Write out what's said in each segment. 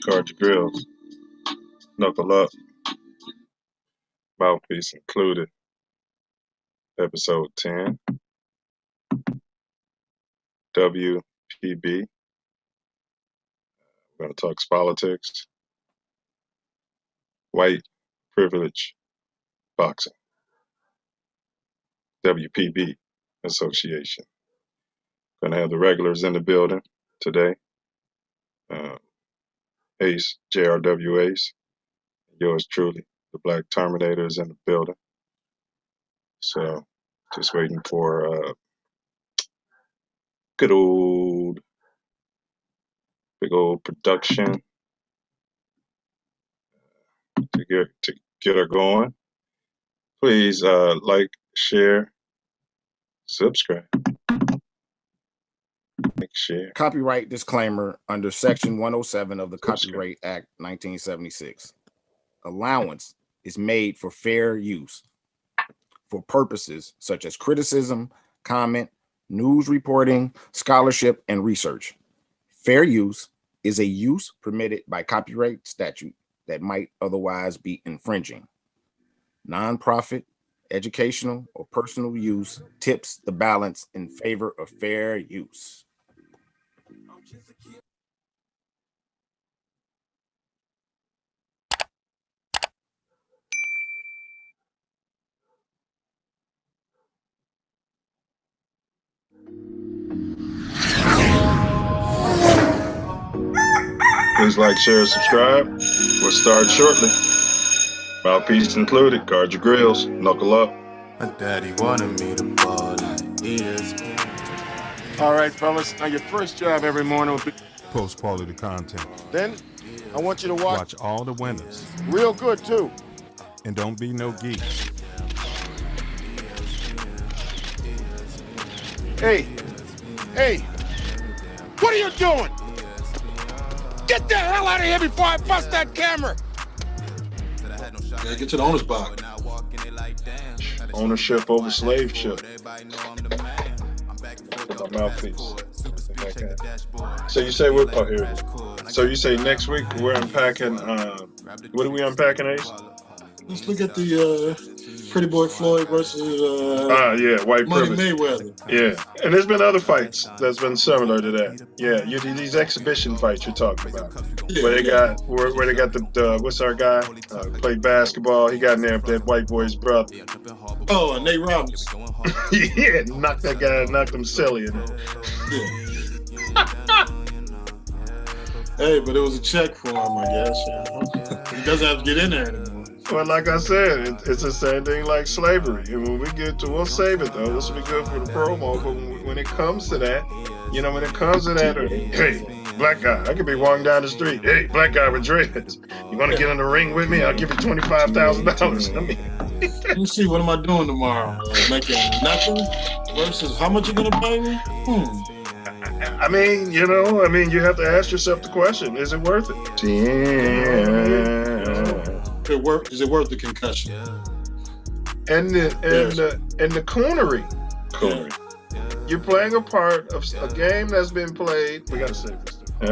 Guard your grills. Knuckle up. Mouthpiece included. Episode 10. WPB. We're going to talk politics. White privilege boxing. WPB Association. Going to have the regulars in the building today. Ace, JRW Ace. Yours truly, the Black Terminator, is in the building. So just waiting for big old production to get her going. Please like, share, subscribe. Share. Copyright disclaimer under Section 107 of the Copyright Act 1976. Allowance is made for fair use for purposes such as criticism, comment, news reporting, scholarship, and research. Fair use is a use permitted by copyright statute that might otherwise be infringing. Nonprofit, educational, or personal use tips the balance in favor of fair use. Please like, share, subscribe. We'll start shortly. Mouthpiece included. Guard your grills. Knuckle up. My daddy wanted me to ball in ears. All right, fellas. Now your first job every morning will be post quality content. Then I want you to watch all the winners. Real good too. And don't be no geek. Hey, what are you doing? Get the hell out of here before I bust that camera. Yeah, get to the owner's box. Ownership over slave ship. Mouthpiece. So you say we're here. So you say next week we're unpacking. What are we unpacking, Ace? Let's look at the Pretty Boy Floyd versus white Money privilege. Mayweather. Yeah, and there's been other fights that's been similar to that. Yeah, these exhibition fights you're talking about, where they got the what's our guy played basketball? He got in there with that white boy's brother. Oh, Nate Robinson. Yeah, knocked him silly. Hey, but it was a check for him, I guess. Yeah. He doesn't have to get in there anymore. Well, like I said, it's the same thing like slavery. And when we get to, we'll save it though. This will be good for the promo. But when it comes to that, hey, black guy, I could be walking down the street. Hey, black guy with dreads, you want to get in the ring with me? I'll give you $25,000. I mean, let me see, what am I doing tomorrow? Making nothing versus how much you gonna pay me? I mean, you have to ask yourself the question: is it worth it? Yeah. Is it worth the concussion? And the coonery. You're playing a part of a game that's been played. We gotta save this. To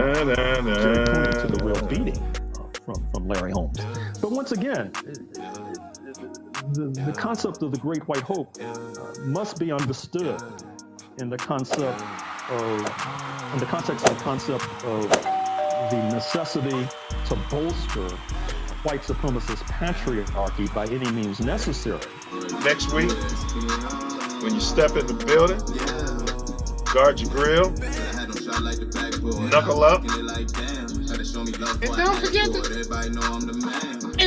the real beating from Larry Holmes. But once again, the concept of the Great White Hope must be understood in the context of the concept of the necessity to bolster white supremacist patriarchy by any means necessary. Next week, when you step in the building, guard your grill, knuckle up, and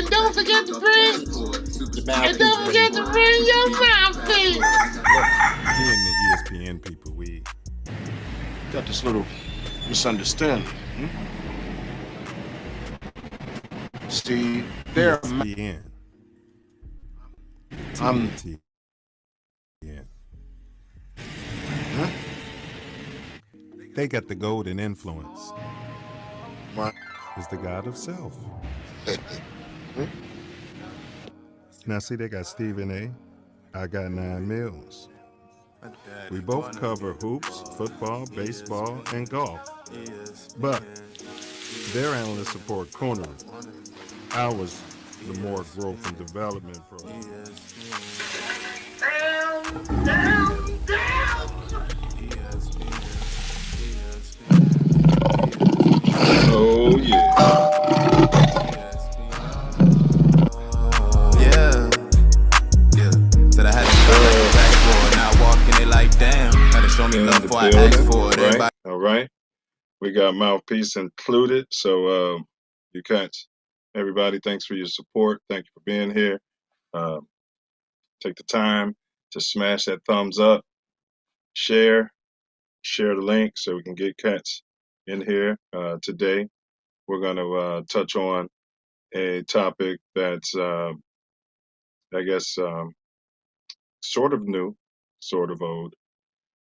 don't forget to bring your mouthpiece. Me and the ESPN people, we got this little misunderstanding. See, there. ESPN. I'm. Huh? They got the golden influence. What? Is the God of self. Now see, they got Stephen A. I got 9 Mills. We both cover hoops, football, baseball, and golf. But their analysts support cornering. Ours, the more growth and development program. Oh yeah. Said I had to feel like a backboard. Now walking it like damn. Had to show me love before I asked for it. Right. All right. We got Mouthpiece included. So you catch everybody. Thanks for your support. Thank you for being here. Take the time to smash that thumbs up, share the link so we can get cats in here. Today, we're going to touch on a topic that's, I guess, sort of new, sort of old.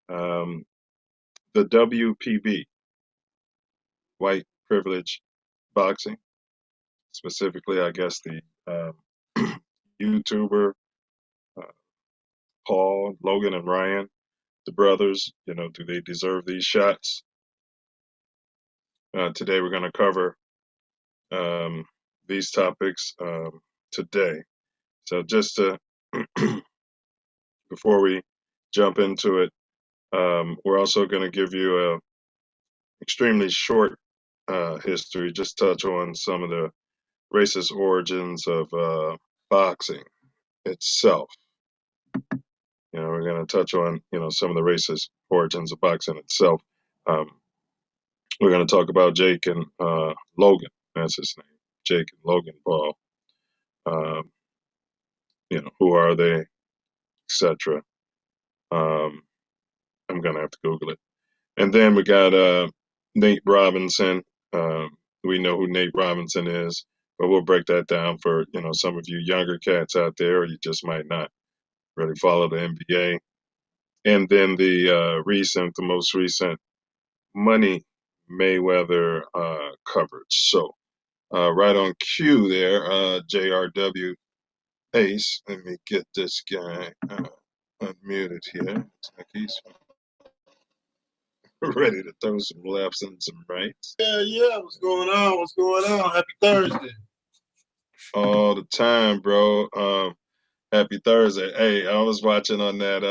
The WPB, white privilege boxing, specifically, I guess, the YouTuber, Paul, Logan, and Ryan, the brothers, do they deserve these shots? Today, we're going to cover these topics today. So just to, before we jump into it, we're also going to give you a extremely short history, just touch on some of the racist origins of boxing itself. We're going to touch on, some of the racist origins of boxing itself. We're going to talk about Jake and Logan. That's his name, Jake and Logan Paul. Who are they, etc. I'm going to have to Google it. And then we got Nate Robinson. We know who Nate Robinson is, but we'll break that down for, some of you younger cats out there, or you just might not really follow the NBA. And then the most recent Money Mayweather coverage. So right on cue there, JRW Ace. Let me get this guy unmuted here. Looks like he's ready to throw some lefts and some rights. Yeah. What's going on? What's going on? Happy Thursday. All the time, bro. Happy Thursday. Hey, I was watching on that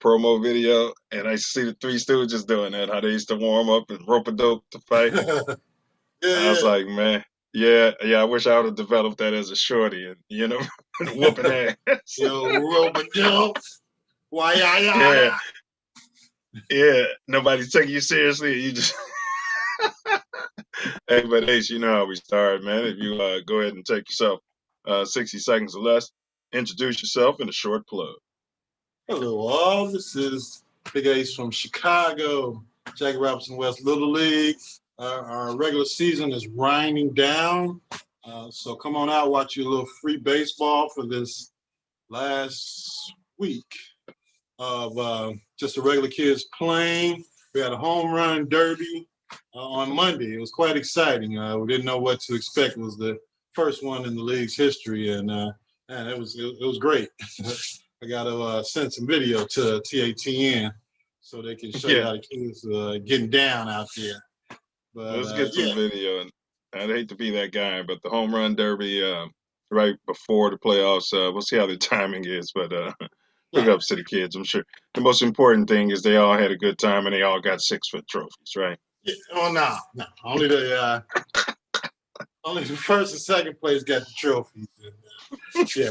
promo video, and I see the Three Stooges doing that, how they used to warm up and rope-a-dope to fight. I was like, man, yeah, I wish I would have developed that as a shorty and, whooping ass. Yo, rope-a-dope. Why, yeah. Yeah, nobody's taking you seriously. You just Hey, but Ace, you know how we start, man. If you go ahead and take yourself 60 seconds or less, introduce yourself in a short plug. Hello, all. This is Big Ace from Chicago, Jackie Robinson West Little League. Our regular season is winding down, so come on out, watch your little free baseball for this last week of just the regular kids playing. We had a home run derby on Monday. It was quite exciting. We didn't know what to expect. It was the first one in the league's history, and it was great. I got to send some video to TATN so they can show you how the kids getting down out there. But, let's get some video. And I'd hate to be that guy, but the home run derby right before the playoffs, we'll see how the timing is, but big ups to the kids. I'm sure the most important thing is they all had a good time and they all got 6-foot trophies, right? Yeah. Oh, no. Only the first and second place got the trophies. And, yeah,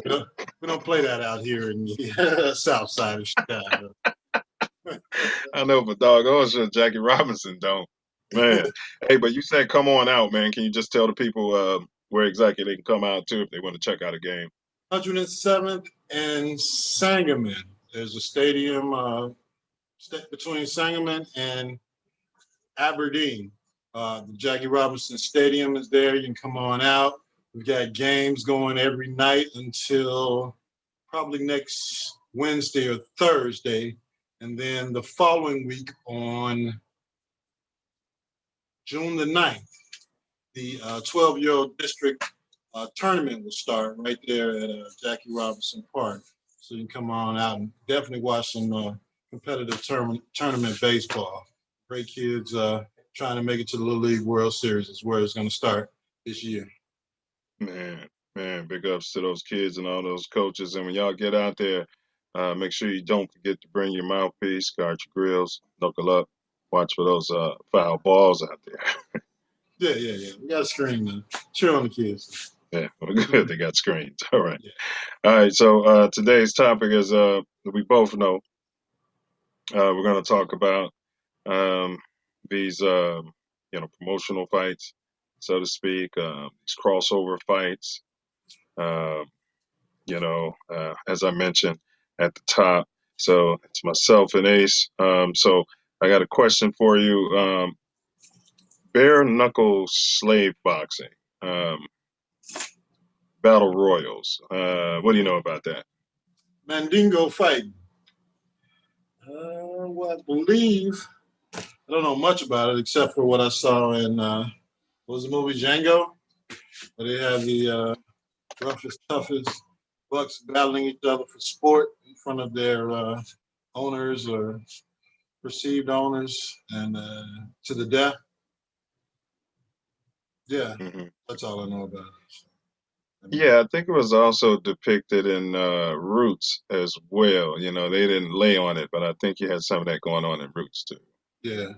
we don't play that out here in the south side of Chicago. I know, but dog, sure Jackie Robinson don't. Man. Hey, but you said come on out, man. Can you just tell the people where exactly they can come out to if they want to check out a game? 107th and Sangamon. There's a stadium between Sangamon and Aberdeen. The Jackie Robinson Stadium is there. You can come on out. We've got games going every night until probably next Wednesday or Thursday. And then the following week on June the 9th, the 12-year-old district tournament will start right there at Jackie Robinson Park. So you can come on out and definitely watch some competitive tournament baseball. Great kids trying to make it to the Little League World Series is where it's going to start this year. Man, big ups to those kids and all those coaches. And when y'all get out there, make sure you don't forget to bring your mouthpiece, guard your grills, knuckle up, watch for those foul balls out there. Yeah. We got a screen now. Cheer on the kids. Yeah, well, good. They got screens. All right. Yeah. All right. So today's topic is we both know we're going to talk about these promotional fights, so to speak, these crossover fights. As I mentioned at the top. So it's myself and Ace. So I got a question for you. Bare knuckle slave boxing, battle royals. What do you know about that? Mandingo fighting. Well, I believe, I don't know much about it except for what I saw in, what was the movie, Django? Where they have the roughest, toughest bucks battling each other for sport in front of their owners or perceived owners and to the death. Yeah, That's all I know about it. Yeah, I think it was also depicted in Roots as well. You know, they didn't lay on it, but I think you had some of that going on in Roots too. Yeah.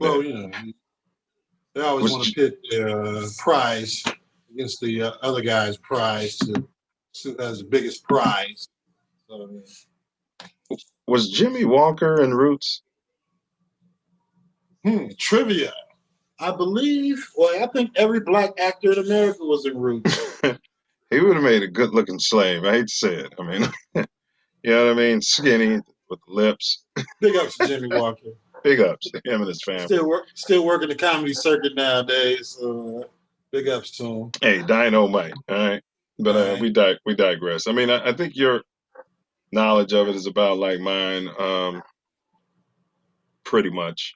Well, they always want to pit their prize against the other guy's prize to as the biggest prize. So, Was Jimmy Walker in Roots? Trivia. I believe, I think every black actor in America was in Roots. He would have made a good-looking slave. I hate to say it. I mean, you know what I mean? Skinny with lips. Big ups to Jimmy Walker. Big ups to him and his family. Still working the comedy circuit nowadays. Big ups to him. Hey, Dynamite. All right, but Right. we digress. I mean, I think your knowledge of it is about like mine, pretty much.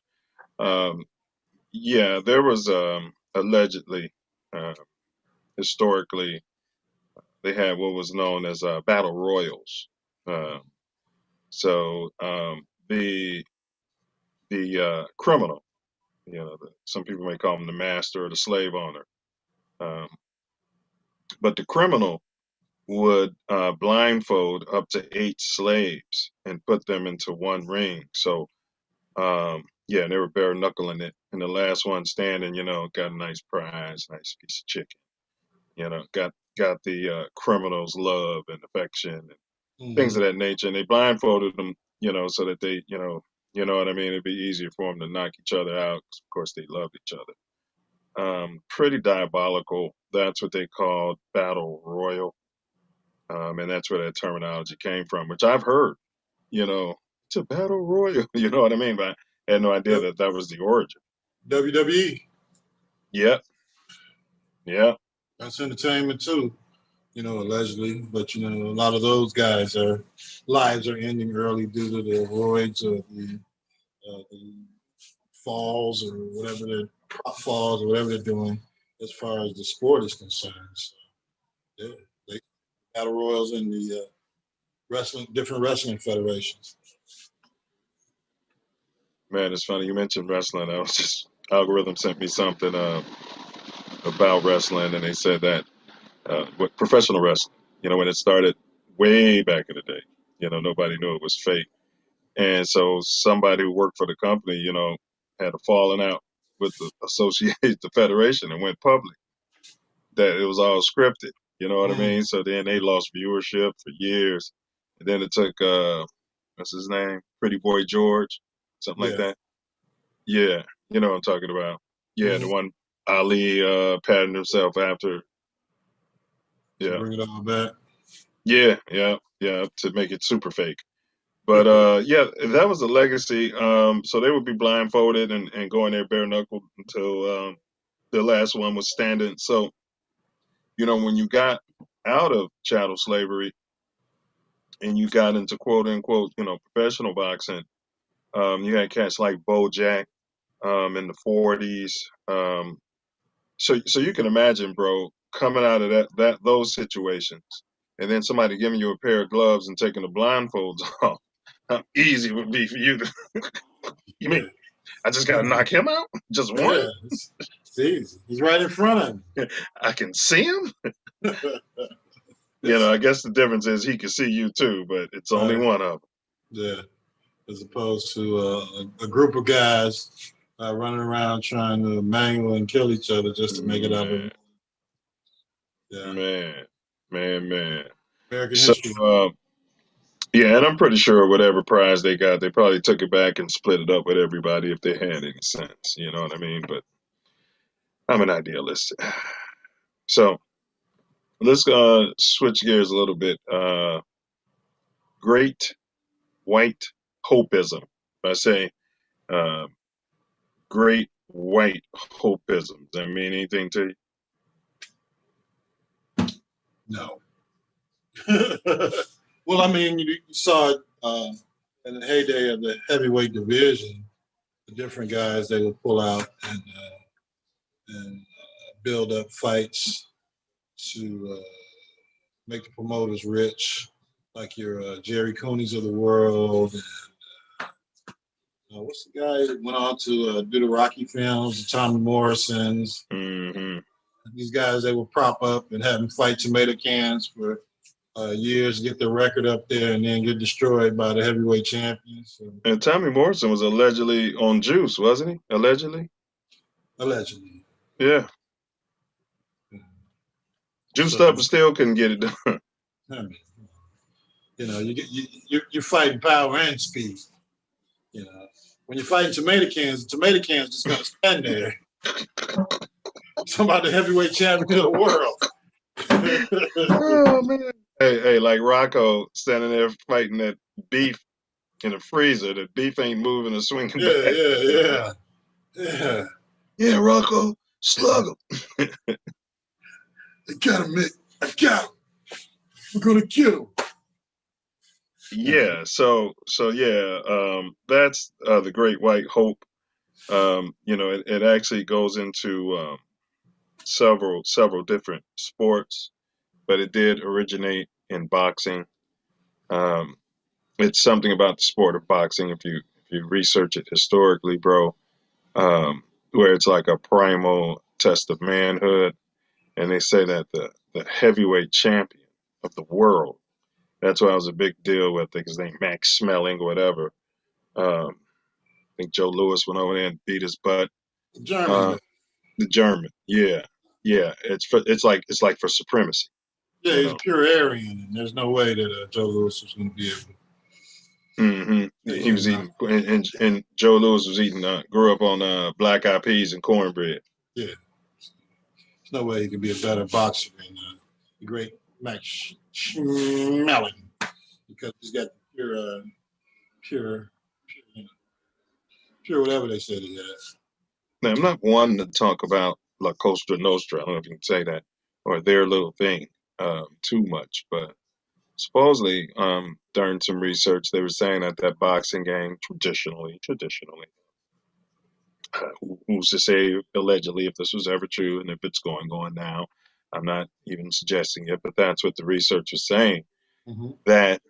Yeah, there was allegedly, historically, they had what was known as battle royals. So the criminal, some people may call him the master or the slave owner, but the criminal would blindfold up to 8 slaves and put them into one ring. So yeah, they were bare knuckling it, and the last one standing, got a nice prize, nice piece of chicken. Got the criminal's love and affection and things of that nature. And they blindfolded them, so that they, you know what I mean? It'd be easier for them to knock each other out. 'Cause of course, they loved each other. Pretty diabolical. That's what they called battle royal. And that's where that terminology came from, which I've heard, it's a battle royal. You know what I mean? But I had no idea that was the origin. WWE. Yep. Yeah. That's entertainment too, allegedly. But a lot of those guys' lives are ending early due to the roids or the falls or whatever prop falls or whatever they're doing as far as the sport is concerned. So, yeah, they battle royals in the different wrestling federations. Man, it's funny you mentioned wrestling. I was just algorithm sent me something about wrestling, and they said that with professional wrestling, when it started way back in the day, nobody knew it was fake. And so somebody who worked for the company, had a falling out with the federation and went public that it was all scripted. You know what I mean? So then they lost viewership for years. And then it took, what's his name? Pretty Boy George, something like that. Yeah. You know what I'm talking about. Yeah. The one Ali patterned himself after. Yeah. Bring it all back. Yeah. To make it super fake. But yeah, that was a legacy. So they would be blindfolded and go in there bare knuckled until the last one was standing. So, when you got out of chattel slavery and you got into quote unquote, professional boxing, you had cats like Bojack in the 40s. So you can imagine, bro, coming out of those situations and then somebody giving you a pair of gloves and taking the blindfolds off, how easy it would be for you to. You mean I just got to knock him out? Just one? Yeah, it's easy. He's right in front of me. I can see him? I guess the difference is he can see you too, but it's only one of them. Yeah, as opposed to a group of guys running around trying to mangle and kill each other just to make it out of it. Yeah. Man. American history. Yeah, and I'm pretty sure whatever prize they got, they probably took it back and split it up with everybody if they had any sense. You know what I mean? But I'm an idealist. So let's switch gears a little bit. Great white hopism. I say great white hopism. Does that mean anything to you? No. Well, I mean, you saw it in the heyday of the heavyweight division, the different guys they would pull out and build up fights to make the promoters rich, like your Jerry Coonies of the world. And what's the guy that went on to do the Rocky films, the Tommy Morrisons? Mm-hmm. These guys, they would prop up and have them fight tomato cans for years, get their record up there, and then get destroyed by the heavyweight champions. So, and Tommy Morrison was allegedly on juice, wasn't he? Allegedly. Yeah. Juiced up and still couldn't get it done. I mean, you're fighting power and speed. When you're fighting tomato cans, the tomato cans just gonna stand there. Somebody the heavyweight champion of the world. Oh man. Hey, like Rocco standing there fighting that beef in the freezer. The beef ain't moving or swinging back. Yeah. Yeah, Rocco, slug him. I got him, Mick. I got him. We're gonna kill him. Yeah. So yeah. That's the Great White Hope. It actually goes into several different sports, but it did originate in boxing. It's something about the sport of boxing, if you research it historically, bro, where it's like a primal test of manhood. And they say that the heavyweight champion of the world, that's why it was a big deal with it, his name Max Schmeling or whatever. I think Joe Louis went over there and beat his butt. German. The German, yeah. It's like for supremacy. Yeah, he's pure Aryan, and there's no way that Joe Louis was going to be able. Mm-hmm. He was eating, and Joe Louis was eating. Grew up on black eyed peas and cornbread. Yeah, there's no way he could be a better boxer than the great Max Schmeling, because he's got pure whatever they said he has. Now, I'm not one to talk about La Costa Nostra. I don't know if you can say that, or their little thing too much, but supposedly during some research they were saying that boxing game traditionally, who's to say allegedly if this was ever true, and if it's going on now, I'm not even suggesting it, but that's what the research was saying. Mm-hmm. That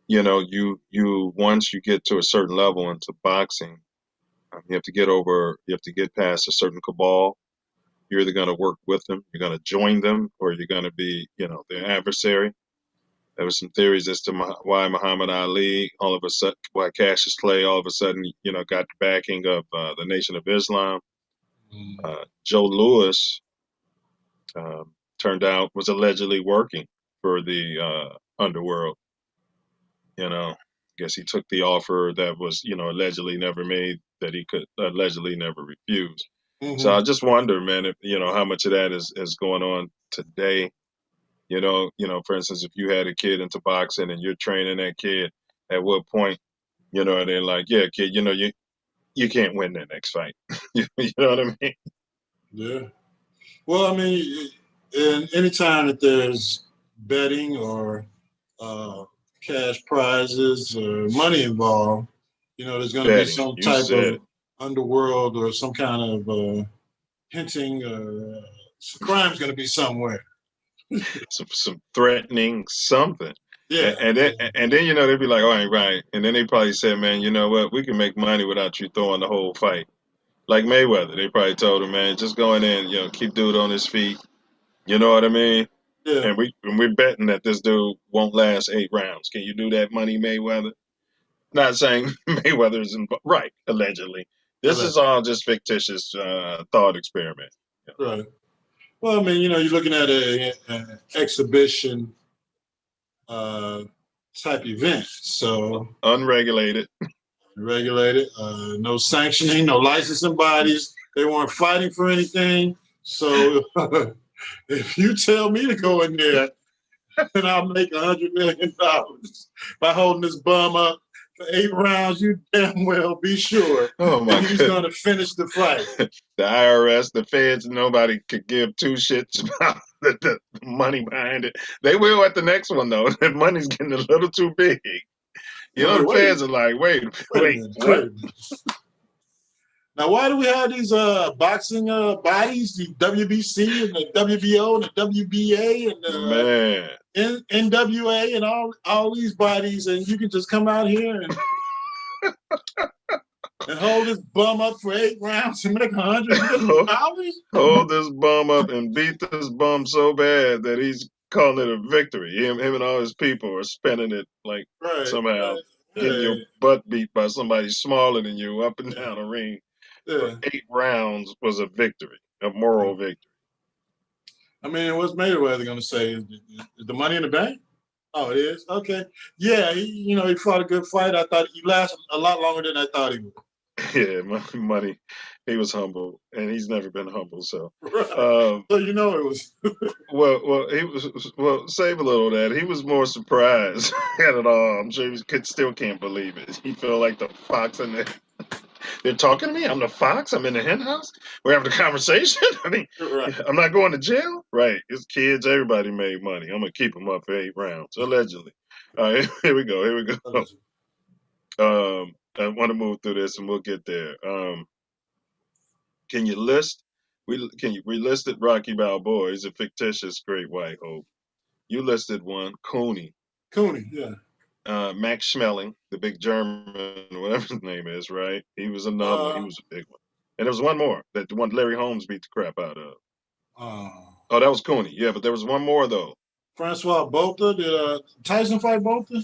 you once you get to a certain level into boxing, you have to get past a certain cabal. You're either going to work with them, you're going to join them, or you're going to be, their adversary. There was some theories as to why Muhammad Ali, all of a sudden, why Cassius Clay, all of a sudden, got the backing of the Nation of Islam. Joe Louis turned out was allegedly working for the underworld. I guess he took the offer that was, allegedly never made, that he could allegedly never refuse. Mm-hmm. So I just wonder, man, if how much of that is going on today. For instance, if you had a kid into boxing and you're training that kid, at what point, they're like, yeah, kid, you can't win that next fight. You know what I mean? Yeah. Well, I mean, any time that there's betting or cash prizes or money involved, there's going to be some type of underworld or some kind of hinting. Crime's going to be somewhere. some threatening something. Yeah. And then they'd be like, all right. And then they probably said, man, you know what? We can make money without you throwing the whole fight. Like Mayweather, they probably told him, man, just go in there and keep dude on his feet. You know what I mean? Yeah. And we're betting that this dude won't last 8 rounds. Can you do that, Money Mayweather? Not saying Mayweather is right, allegedly. This is all just fictitious thought experiment. Right. Well, I mean, you're looking at an exhibition type event, so unregulated, no sanctioning, no licensing bodies. They weren't fighting for anything. So if you tell me to go in there and I'll make $100 million by holding this bum up for 8 rounds, you damn well be sure he's going to finish the fight. The IRS, the feds, nobody could give 2 shits about the money behind it. They will at the next one, though. That money's getting a little too big. The feds are like, wait, what? Now, why do we have these boxing bodies, the WBC and the WBO and the WBA and the NWA and all these bodies, and you can just come out here and and hold this bum up for 8 rounds and make $100 million? Hold this bum up and beat this bum so bad that he's calling it a victory. Him and all his people are spending it like somehow getting your butt beat by somebody smaller than you up and down the ring. For 8 rounds was a victory, a moral victory. I mean, what's Mayweather going to say? Is the money in the bank? Oh, it is? Okay. Yeah, he fought a good fight. I thought he lasted a lot longer than I thought he would. Yeah, money. He was humble, and he's never been humble. So, so it was. Well, save a little of that. He was more surprised at it all. I'm sure he still can't believe it. He felt like the fox in there. They're talking to me. I'm the fox. I'm in the hen house. We're having a conversation. I mean, I'm not going to jail. Right. His kids, everybody made money. I'm going to keep them up for 8 rounds, allegedly. All right, here we go. I want to move through this and we'll get there. Can you list? We listed Rocky Balboa. He's a fictitious great white hope. You listed one, Cooney. Yeah. Max Schmeling, the big German, whatever his name is, right? He was another one. He was a big one. And there was one more, the one Larry Holmes beat the crap out of. Oh, that was Cooney. Yeah, but there was one more, though. Francois Botha. Did Tyson fight Botha?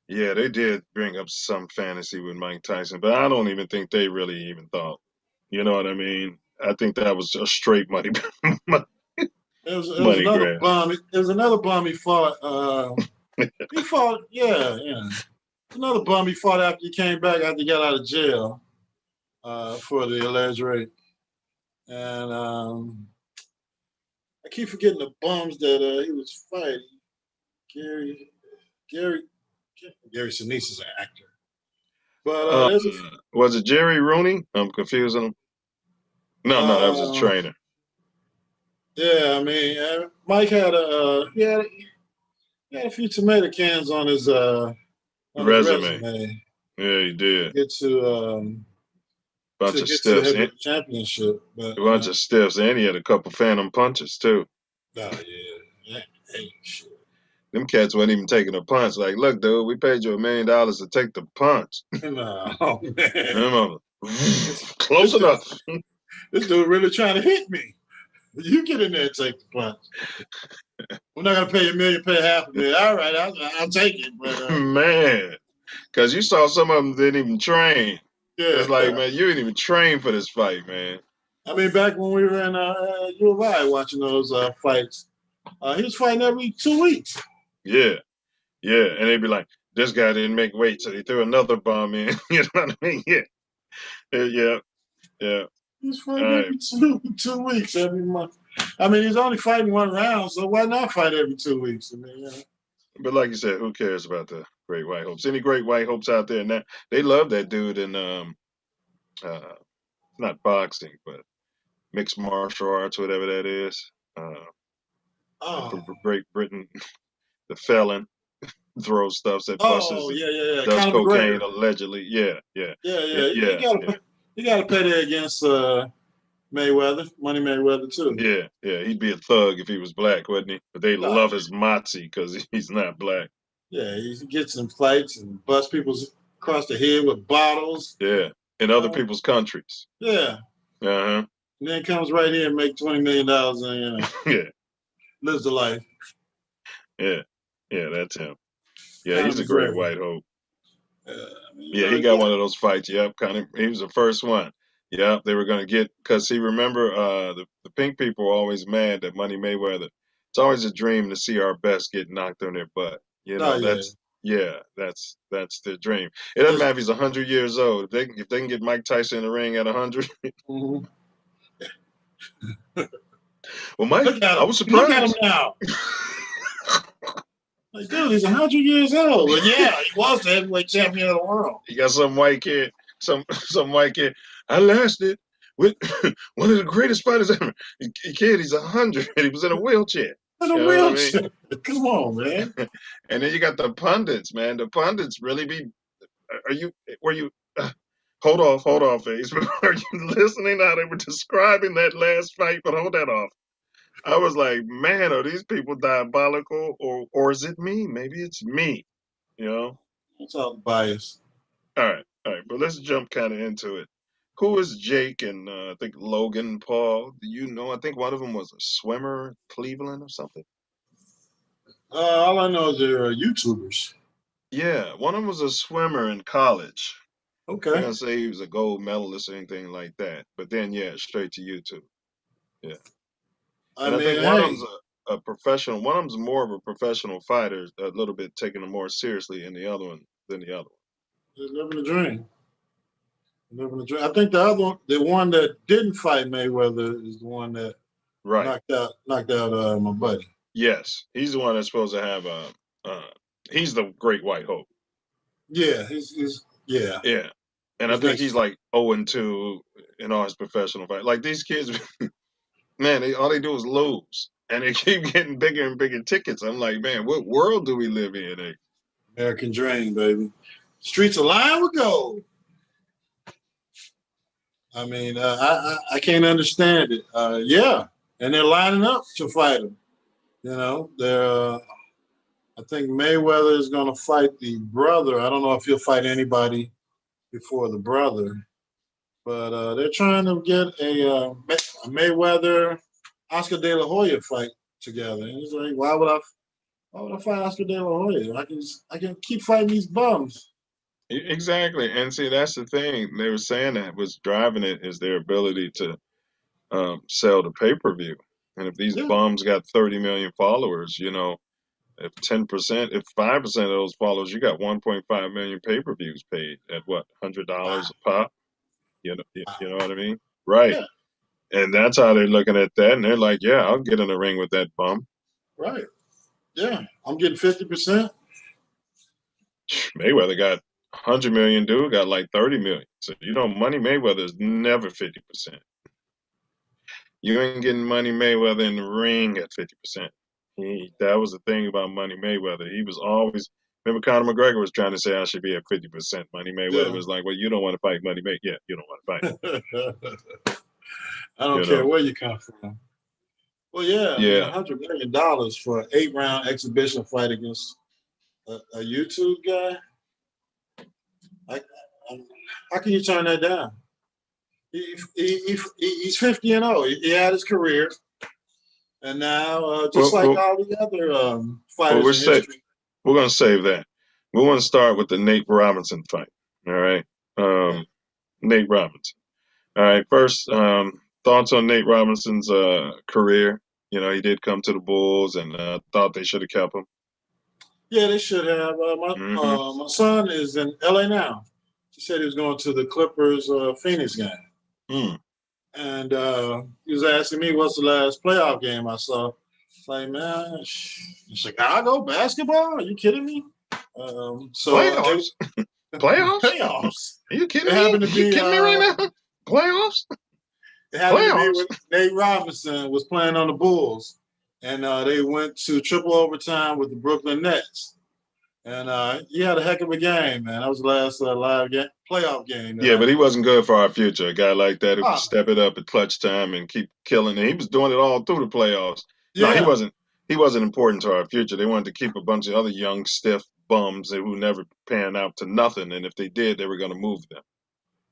Yeah, they did bring up some fantasy with Mike Tyson, but I don't even think they really even thought. You know what I mean? I think that was a straight money. It was another bum. It was another bum he fought. He fought, another bum he fought after he came back after he got out of jail for the alleged rape. And I keep forgetting the bums that he was fighting. Gary Sinise is an actor. But was it Jerry Rooney? I'm confusing him. No, that was his trainer. Yeah, I mean, Mike had he had a few tomato cans on his resume. Yeah, he did. Get to bunch of stiffs. To championship. But, a bunch of stiffs, and he had a couple phantom punches too. Oh yeah, shit. Them cats wasn't even taking a punch. Like, look, dude, we paid you $1 million to take the punch. Oh man, close enough. This dude really trying to hit me. You get in there and take the punch. We're not gonna pay you $1 million, pay $500,000. All right, I'll take it. But, man, because you saw some of them didn't even train. Yeah, it's like, man, you didn't even train for this fight, man. I mean, back when we were in U of I watching those fights, he was fighting every 2 weeks. Yeah, and they'd be like, this guy didn't make weight, so he threw another bomb in. You know what I mean? Yeah. He's fighting every 2 weeks, every month. I mean, he's only fighting 1 round, so why not fight every 2 weeks? I mean, But like you said, who cares about the great white hopes? Any great white hopes out there? And they love that dude in not boxing, but mixed martial arts, whatever that is. Great Britain, the felon throws stuff that busts. Does cocaine allegedly. Yeah. You got to pay that against Mayweather, Money Mayweather too. Yeah, he'd be a thug if he was black, wouldn't he? But they love his moxie because he's not black. Yeah, he gets in fights and busts people across the head with bottles. Yeah, in other people's countries. Yeah. Uh-huh. And then comes right here and make $20 million and yeah. Lives the life. Yeah, that's him. Yeah, he's a great white hope. Yeah, he got one of those fights. Yep, he was the first one. Yep, they were going to get, because remember, the pink people were always mad that Money Mayweather, it's always a dream to see our best get knocked on their butt. You know, that's their dream. It doesn't matter if he's 100 years old. If they can get Mike Tyson in the ring at 100. Mm-hmm. Well, Mike, look at him. I was surprised. Look at him now. Like, dude, he's 100 years old. But yeah, he was the heavyweight champion of the world. You got some white kid, some white kid. I lasted with one of the greatest fighters ever. Kid, he's 100. He was in a wheelchair. In a wheelchair. I mean? Come on, man. And then you got the pundits, man. The pundits really be. Hold off, Ace. Are you listening how they were describing that last fight? But hold that off. I was like, man, are these people diabolical, or is it me? Maybe it's me. You know. It's all bias. All right. But let's jump kind of into it. Who is Jake and I think Logan Paul? Do you know? I think one of them was a swimmer, Cleveland or something. All I know is they're YouTubers. Yeah, one of them was a swimmer in college. Okay. I'm gonna say he was a gold medalist or anything like that. But then, straight to YouTube. Yeah. I think one of them's a professional. One of them's more of a professional fighter, a little bit taking it more seriously than the other one. They're living the dream. I think the one that didn't fight Mayweather is the one that knocked out my buddy. Yes, he's the one that's supposed to have he's the great white hope. Yeah, Yeah. And I think he's like 0-2 in all his professional fights. Like these kids, man, all they do is lose. And they keep getting bigger and bigger tickets. I'm like, man, what world do we live in? American dream, baby. Streets aligned with gold. I mean, I can't understand it. And they're lining up to fight him. You know, I think Mayweather is going to fight the brother. I don't know if he'll fight anybody before the brother, but they're trying to get a Mayweather Oscar De La Hoya fight together. And he's like, why would I fight Oscar De La Hoya? I can keep fighting these bums. Exactly. And see, that's the thing. They were saying that was driving it is their ability to sell the pay-per-view. And if these bums got 30 million followers, you know, if 10%, if 5% of those followers, you got 1.5 million pay-per-views paid at what, $100 a pop? You know what I mean? Right. Yeah. And that's how they're looking at that. And they're like, yeah, I'll get in the ring with that bum. Right. Yeah. I'm getting 50%. Mayweather got 100 million, dude got like 30 million. So, you know, Money Mayweather is never 50%. You ain't getting Money Mayweather in the ring at 50%. That was the thing about Money Mayweather. He was always, remember Conor McGregor was trying to say I should be at 50%. Money Mayweather was like, well, you don't want to fight Money Mayweather. Yeah, you don't want to fight. I don't care where you come from. Well, $100 million for an 8-round exhibition fight against a YouTube guy. How can you turn that down? He's 50-0. He had his career, and now all the other fighters in history. We're going to save that. We want to start with the Nate Robinson fight. All right, Nate Robinson. All right, first thoughts on Nate Robinson's career. You know, he did come to the Bulls, and thought they should have kept him. Yeah, they should have. My son is in LA now. He said he was going to the Clippers Phoenix game. And he was asking me what's the last playoff game I saw. It's like, man, Chicago basketball? Are you kidding me? Playoffs? Playoffs? Are you kidding me? Are you kidding me right now? Playoffs? It happened to be when Nate Robinson was playing on the Bulls. And they went to triple overtime with the Brooklyn Nets. And he had a heck of a game, man. That was the last live game, playoff game. Yeah, but he wasn't good for our future. A guy like that who could Ah, step it up at clutch time and keep killing it. He was doing it all through the playoffs. No, he yeah, wasn't. He wasn't important to our future. They wanted to keep a bunch of other young, stiff bums who never pan out to nothing. And if they did, they were going to move them.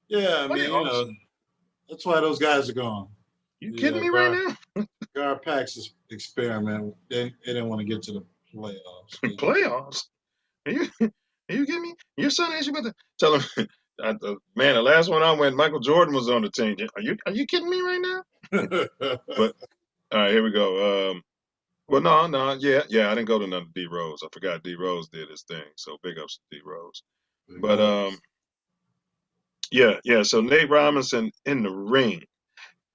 yeah. I mean, Playoffs? that's why those guys are gone. You kidding me right now? Gar Pax's experiment. They didn't want to get to the playoffs. Playoffs? Are you kidding me? Your son asked you about that? Tell him, man. The last one I went, Michael Jordan was on the team. Are you kidding me right now? But all right, here we go. Well, no, yeah. I didn't go to none of D Rose. I forgot D Rose did his thing. So big ups to D Rose. But yeah. So Nate Robinson in the ring,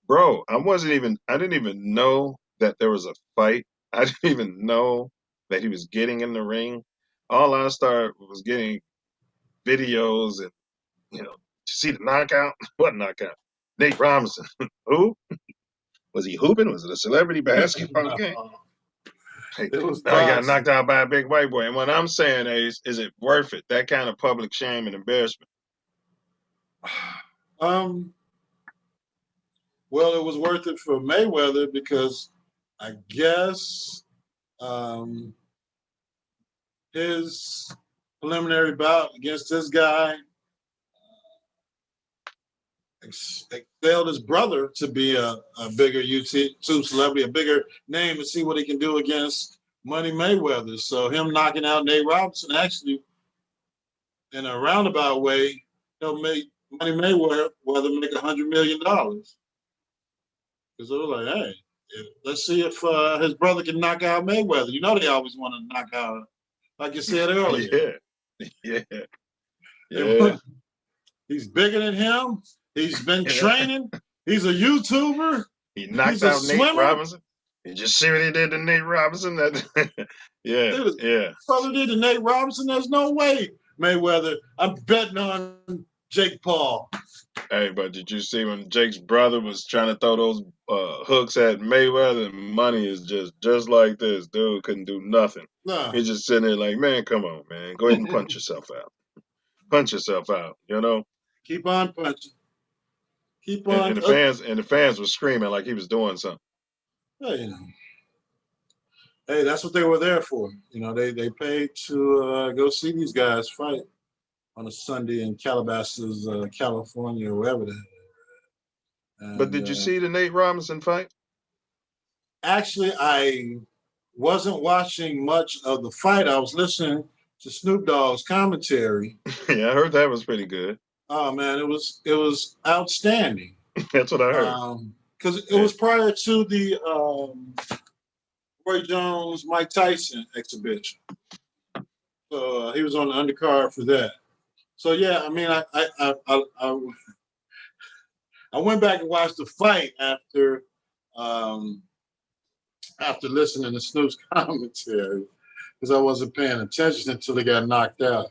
bro. I didn't even know that there was a fight. I didn't even know that he was getting in the ring. All I started was getting videos and see the knockout. What knockout? Nate Robinson. Who? Was he hooping? Was it a celebrity basketball game? Hey, It was now he got boxing. knocked out by a big white boy. And what I'm saying is it worth it? That kind of public shame and embarrassment. Well, it was worth it for Mayweather because I guess his preliminary bout against this guy excelled his brother to be a bigger YouTube celebrity, a bigger name, and see what he can do against Money Mayweather. So him knocking out Nate Robinson actually, in a roundabout way, he'll make Money Mayweather make $100 million. Because they were like, hey, let's see if his brother can knock out Mayweather. You know they always want to knock out, like you said earlier. Yeah. He's bigger than him. He's been training. He's a YouTuber. He knocked out Nate Robinson. You just see what he did to Nate Robinson? Yeah. Brother did to Nate Robinson. There's no way Mayweather. I'm betting on Jake Paul. Hey, but did you see when Jake's brother was trying to throw those hooks at Mayweather? And Money is just like this. Dude couldn't do nothing. No. He's just sitting there like, man, come on, man. Go ahead and punch yourself out. Punch yourself out, Keep on punching. Keep on. And the fans were screaming like he was doing something. Hey, that's what they were there for. They paid to go see these guys fight on a Sunday in Calabasas, California, or wherever. But did you see the Nate Robinson fight? Actually, I wasn't watching much of the fight. I was listening to Snoop Dogg's commentary. Yeah, I heard that was pretty good. Oh man, it was outstanding. That's what I heard. Because it was prior to the Roy Jones, Mike Tyson exhibition. So he was on the undercard for that. So yeah, I mean, I went back and watched the fight after listening to Snoop's commentary because I wasn't paying attention until he got knocked out.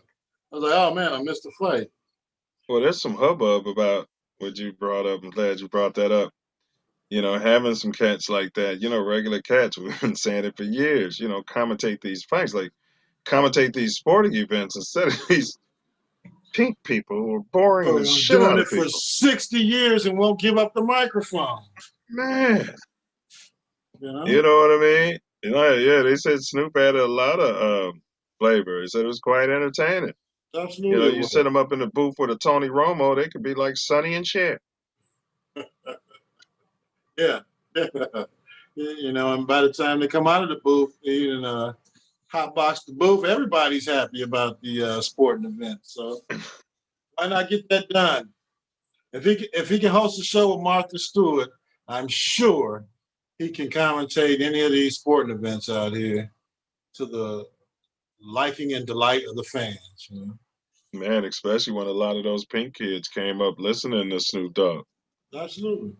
I was like, oh man, I missed the fight. Well, there's some hubbub about what you brought up. I'm glad you brought that up. Having some cats like that, regular cats, we've been saying it for years, commentate these fights, like commentate these sporting events instead of these pink people who are boring the shit out of people. Doing it for 60 years and won't give up the microphone. Man. You know what I mean? Yeah, they said Snoop had a lot of flavor. They said it was quite entertaining. Absolutely. You set them up in the booth with a Tony Romo, they could be like Sonny and Cher. Yeah. And by the time they come out of the booth, even hotbox the booth, everybody's happy about the sporting event. So why not get that done? If he can host a show with Martha Stewart, I'm sure he can commentate any of these sporting events out here to the liking and delight of the fans. Man, especially when a lot of those pink kids came up listening to Snoop Dogg. Absolutely.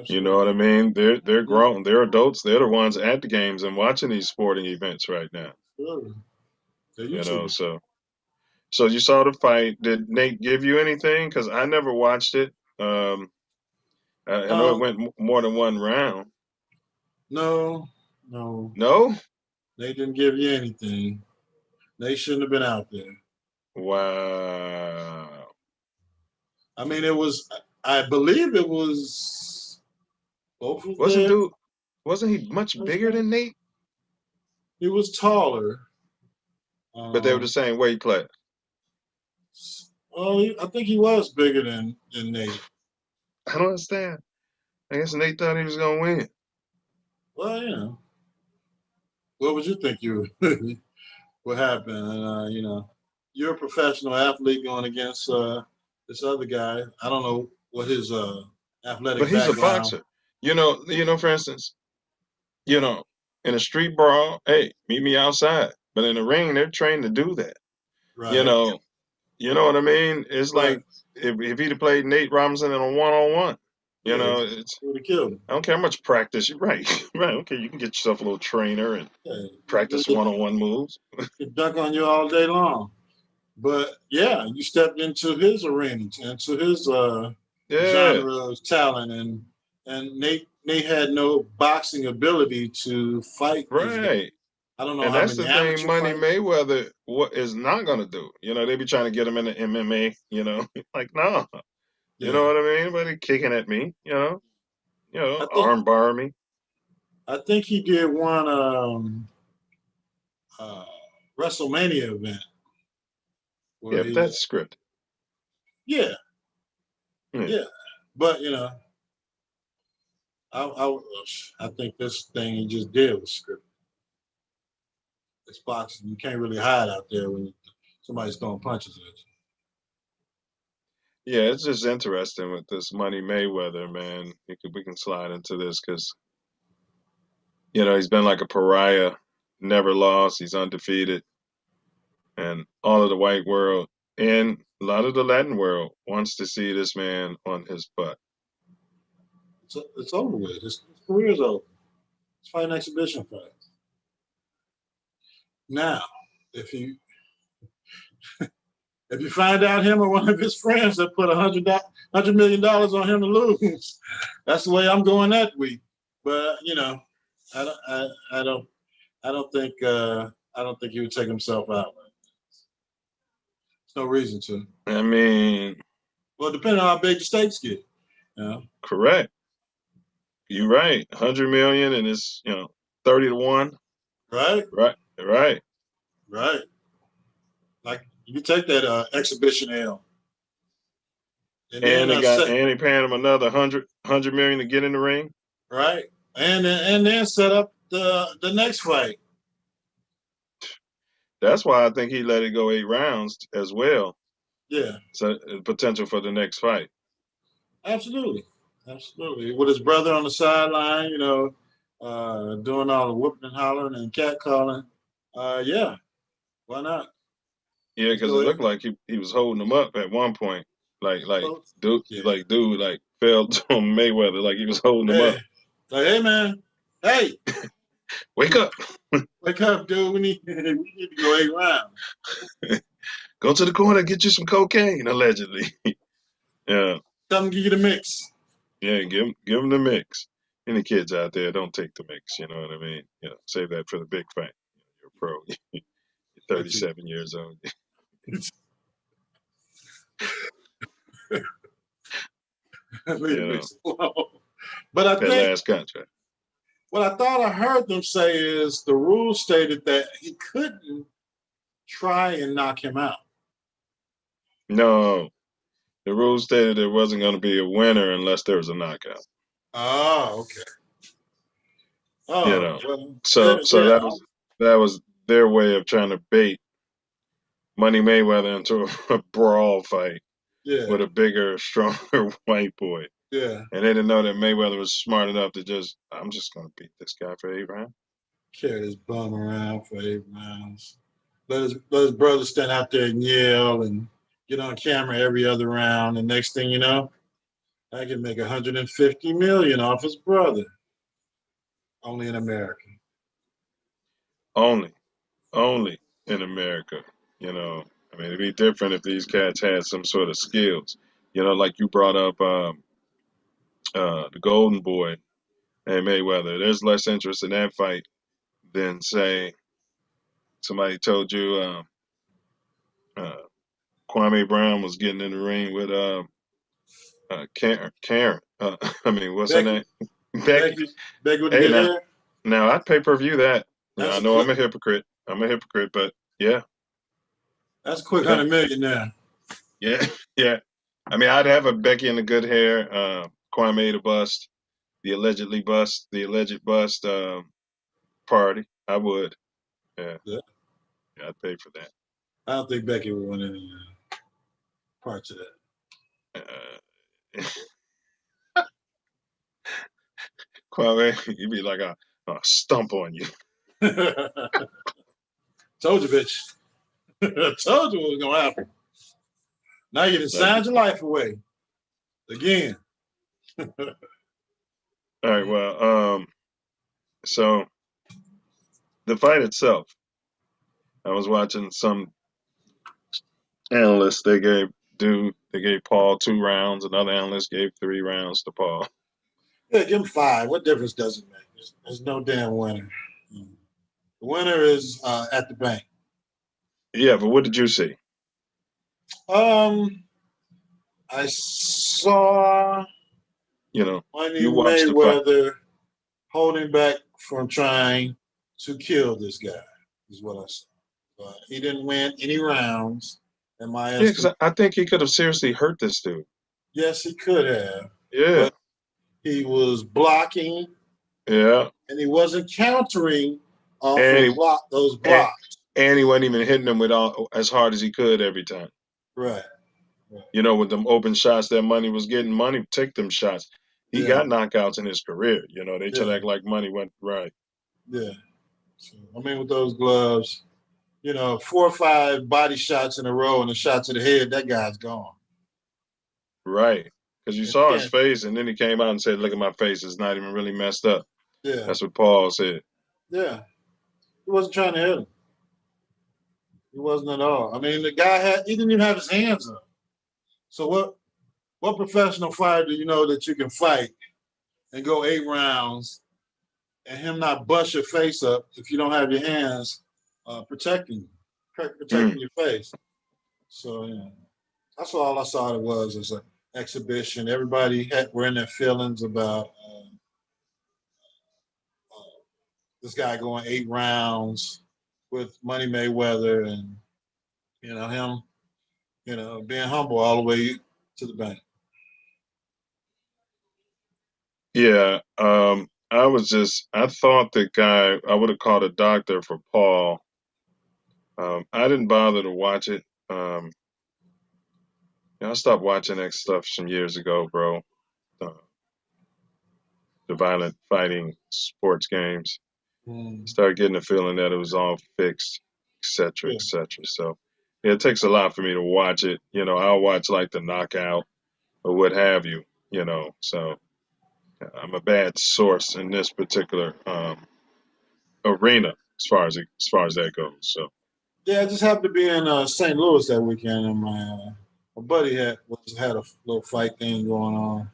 You know what I mean? They're grown. They're adults. They're the ones at the games and watching these sporting events right now. Absolutely. So you saw the fight. Did Nate give you anything? Because I never watched it. I know it went more than one round. No. No? They didn't give you anything. Nate shouldn't have been out there. Wow. I mean, it was. I believe it was. Both was Wasn't there. dude? Wasn't he much bigger than Nate? He was taller. But they were the same weight class. Oh, I think he was bigger than Nate. I don't understand. I guess Nate thought he was gonna win. Well, you know, what would you think would happen? And you know, you're a professional athlete going against this other guy. I don't know what his athletic But he's background. a boxer. You know, for instance, in a street brawl, hey, meet me outside. But in the ring, they're trained to do that. Right. You know what I mean? It's Right. like if he'd have played Nate Robinson in a one-on-one, you Yeah, know, it would have killed him. I don't care how much practice you right. Okay, you can get yourself a little trainer and practice one-on-one moves. Could dunk on you all day long. But yeah, you stepped into his arena, into his genre of talent, and Nate had no boxing ability to fight. Right. I don't know And how that's many the thing amateur Money fights. Mayweather is not gonna do. You know, they be trying to get him into MMA, like no. You know what I mean? Anybody kicking at me, arm bar me. I think he did one WrestleMania event. Yeah, but that's scripted. Yeah. But I think this thing he just did was scripted. It's boxing. You can't really hide out there when somebody's throwing punches at you. Yeah, it's just interesting with this Money Mayweather, man. We can slide into this because, he's been like a pariah, never lost, he's undefeated. And all of the white world and a lot of the Latin world wants to see this man on his butt. It's over with. His career's over. It's fighting exhibition fight. Now, if you find out him or one of his friends that put $100 million on him to lose, that's the way I'm going that week. But I don't think he would take himself out. There's no reason to. I mean, well, depending on how big the stakes get. Correct. You're right. 100 million and it's 30 to 1. Right. Like you take that exhibition L. And he paying him another 100 million to get in the ring. Right. And then set up the next fight. That's why I think he let it go 8 rounds as well. Yeah. So potential for the next fight. Absolutely. With his brother on the sideline, doing all the whooping and hollering and catcalling. Yeah. Why not? Yeah, because it looked like he was holding him up at one point. Dude fell to Mayweather like he was holding him up. Like, hey man, hey. Wake up. Wake up, dude. We need to go 8 rounds. Go to the corner, get you some cocaine, allegedly. Yeah. Tell them give you the mix. Yeah, give them the mix. Any kids out there, don't take the mix, you know what I mean? Save that for the big fight. You're a pro. You're 37 years old. But I think last contract. What I thought I heard them say is the rules stated that he couldn't try and knock him out. No. The rules stated there wasn't going to be a winner unless there was a knockout. Oh, okay. Oh, so that was their way of trying to bait Money Mayweather into a brawl fight with a bigger, stronger white boy. Yeah. And they didn't know that Mayweather was smart enough to I'm just going to beat this guy for 8 rounds. Carry his bum around for 8 rounds. Let his brother stand out there and yell and get on camera every other round. And next thing you know, I can make $150 million off his brother. Only in America. Only in America. I mean, it'd be different if these cats had some sort of skills. Like you brought up the Golden Boy and Mayweather. There's less interest in that fight than, say, somebody told you Kwame Brown was getting in the ring with Karen. I mean, what's her name? Becky. Becky with the Hey, good hair. now I'd pay-per-view that. That's I know I'm a hypocrite. But yeah. That's a quick 100 million now. Yeah, yeah. I mean, I'd have a Becky in the good hair, Kwame the bust, the alleged bust party. I would. Yeah. I'd pay for that. I don't think Becky would want any parts of that. Kwame, you'd be like, I'll stump on you. Told you, bitch. Told you what was going to happen. Now you done signed your life away. Again. All right, well, so the fight itself, I was watching some analysts, they gave Paul 2 rounds, another analyst gave 3 rounds to Paul. Yeah, give him 5. What difference does it make? There's no damn winner. The winner is at the bank. Yeah, but what did you see? I saw Money Mayweather holding back from trying to kill this guy, is what I saw. He didn't win any rounds. Yeah, because I think he could have seriously hurt this dude. Yes, he could have. Yeah. But he was blocking. Yeah. And he wasn't countering off those blocks. And he wasn't even hitting them with as hard as he could every time. Right. With them open shots that Money was getting, Money take them shots. He got knockouts in his career. They try to act like Money went right. Yeah. So, I mean, with those gloves, 4 or 5 body shots in a row and the shot to the head, that guy's gone. Right. Because you saw his face, and then he came out and said, look at my face. It's not even really messed up. Yeah. That's what Paul said. Yeah. He wasn't trying to hit him. He wasn't at all. I mean, the guy he didn't even have his hands up. So what professional fighter do you know that you can fight and go 8 rounds and him not bust your face up if you don't have your hands protecting your face? So, that's all I saw it was an exhibition. Everybody were in their feelings about this guy going 8 rounds with Money Mayweather and, him, being humble all the way to the bank. Yeah. I thought the guy, I would have called a doctor for Paul. I didn't bother to watch it. I stopped watching that stuff some years ago, bro. The violent fighting sports games. Started getting the feeling that it was all fixed, et cetera, et cetera. So it takes a lot for me to watch it. I'll watch like the knockout or what have you, so I'm a bad source in this particular arena as far as that goes. So yeah, I just happened to be in St. Louis that weekend, and my buddy had a little fight thing going on,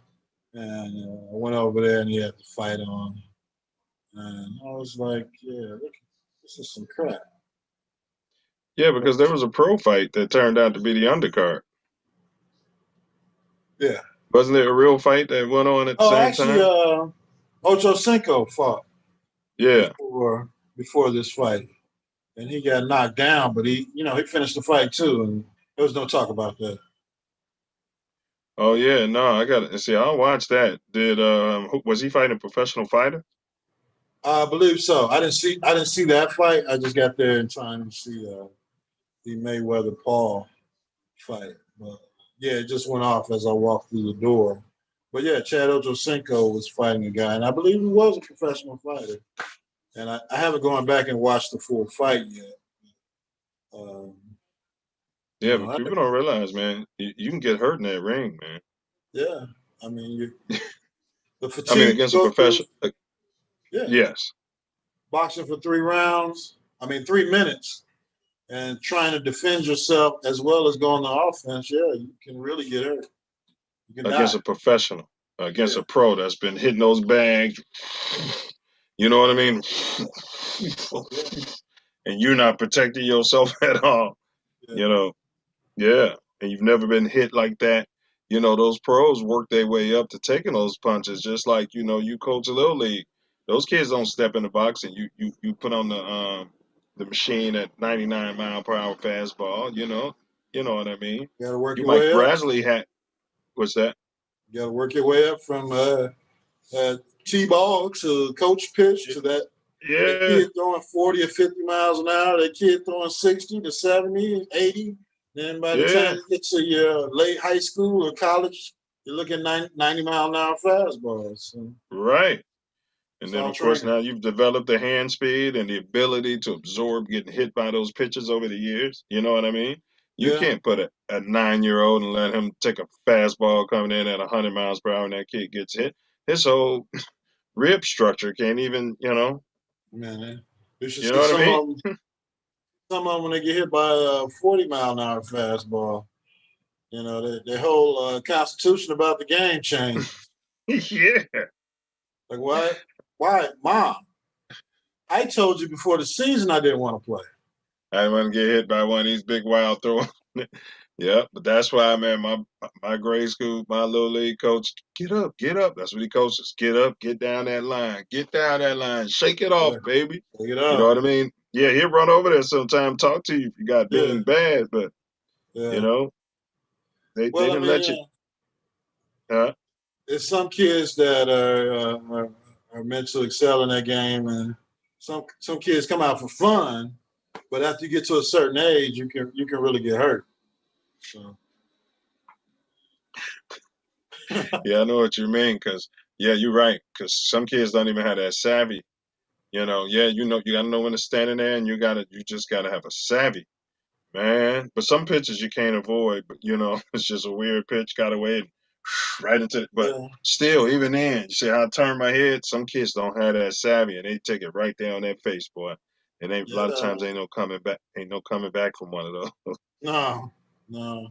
and I went over there and he had the fight on, and I was like, yeah, look, this is some crap. Yeah, because there was a pro fight that turned out to be the undercard. Yeah. Wasn't there a real fight that went on at the same time? Oh, actually, Ocho Cinco fought. Yeah. Before this fight, and he got knocked down, but he finished the fight too, and there was no talk about that. Oh yeah, no, I got to see. I'll watch that. Did was he fighting a professional fighter? I believe so. I didn't see that fight. I just got there in time to see the Mayweather Paul fight. But yeah, it just went off as I walked through the door. But yeah, Chad Ochocinco was fighting a guy, and I believe he was a professional fighter. And I haven't gone back and watched the full fight yet. Yeah, but people don't realize, man, you can get hurt in that ring, man. Yeah, I mean, the fatigue. I mean, against a professional. Yeah. Yes. Boxing for 3 rounds. 3 minutes, and trying to defend yourself as well as going to offense. Yeah, you can really get hurt. You can against die. A professional, against a pro that's been hitting those bags. You know what I mean? And you're not protecting yourself at all. Yeah. Yeah, and you've never been hit like that. You know, those pros work their way up to taking those punches, just like you coach a little league. Those kids don't step in the box and you put on the machine at 99-mile-per-hour fastball. You know what I mean. You got to work You your might way up. gradually have what's that? You got to work your way up from T-ball to coach pitch to that Yeah, kid throwing 40 or 50 miles an hour, that kid throwing 60 to 70, 80. Then by the yeah, time you get to your late high school or college, you're looking 90-mile-an-hour fastballs. So right. And it's then all of course training. now you've developed the hand speed and the ability to absorb getting hit by those pitches over the years. You know what I mean? You Yeah, can't put a 9-year-old and let him take a fastball coming in at 100 miles per hour and that kid gets hit. His whole rib structure can't even, man. You should you know see what I some mean? of them. Some of them when they get hit by a 40-mile-an-hour fastball. Their whole constitution about the game changed. Yeah. Like, what? Why, Mom? I told you before the season I didn't want to play. I didn't want to get hit by one of these big wild throws. Yeah, but that's why, man, my grade school, my little league coach, get up, get up. That's what he coaches. Get up, get down that line, get down that line, shake it off, Yeah, baby. take it You know up. what I mean? Yeah, he'll run over there sometime, talk to you if you got Yeah, being bad, but you yeah. know, they Well, I didn't mean, let you. Uh, there's some kids that are meant to excel in that game, and some kids come out for fun, but after you get to a certain age, you can really get hurt. So yeah, I know what you mean, cause yeah, you're right, cause some kids don't even have that savvy. Yeah, you gotta know when to stand in there, and you just gotta have a savvy. Man, but some pitches you can't avoid. But it's just a weird pitch. Got away right into it. But yeah, still, even then, you see how I turn my head. Some kids don't have that savvy, and they take it right down their face, boy. And a lot of yeah. times ain't no coming back. Ain't no coming back from one of those. No, no.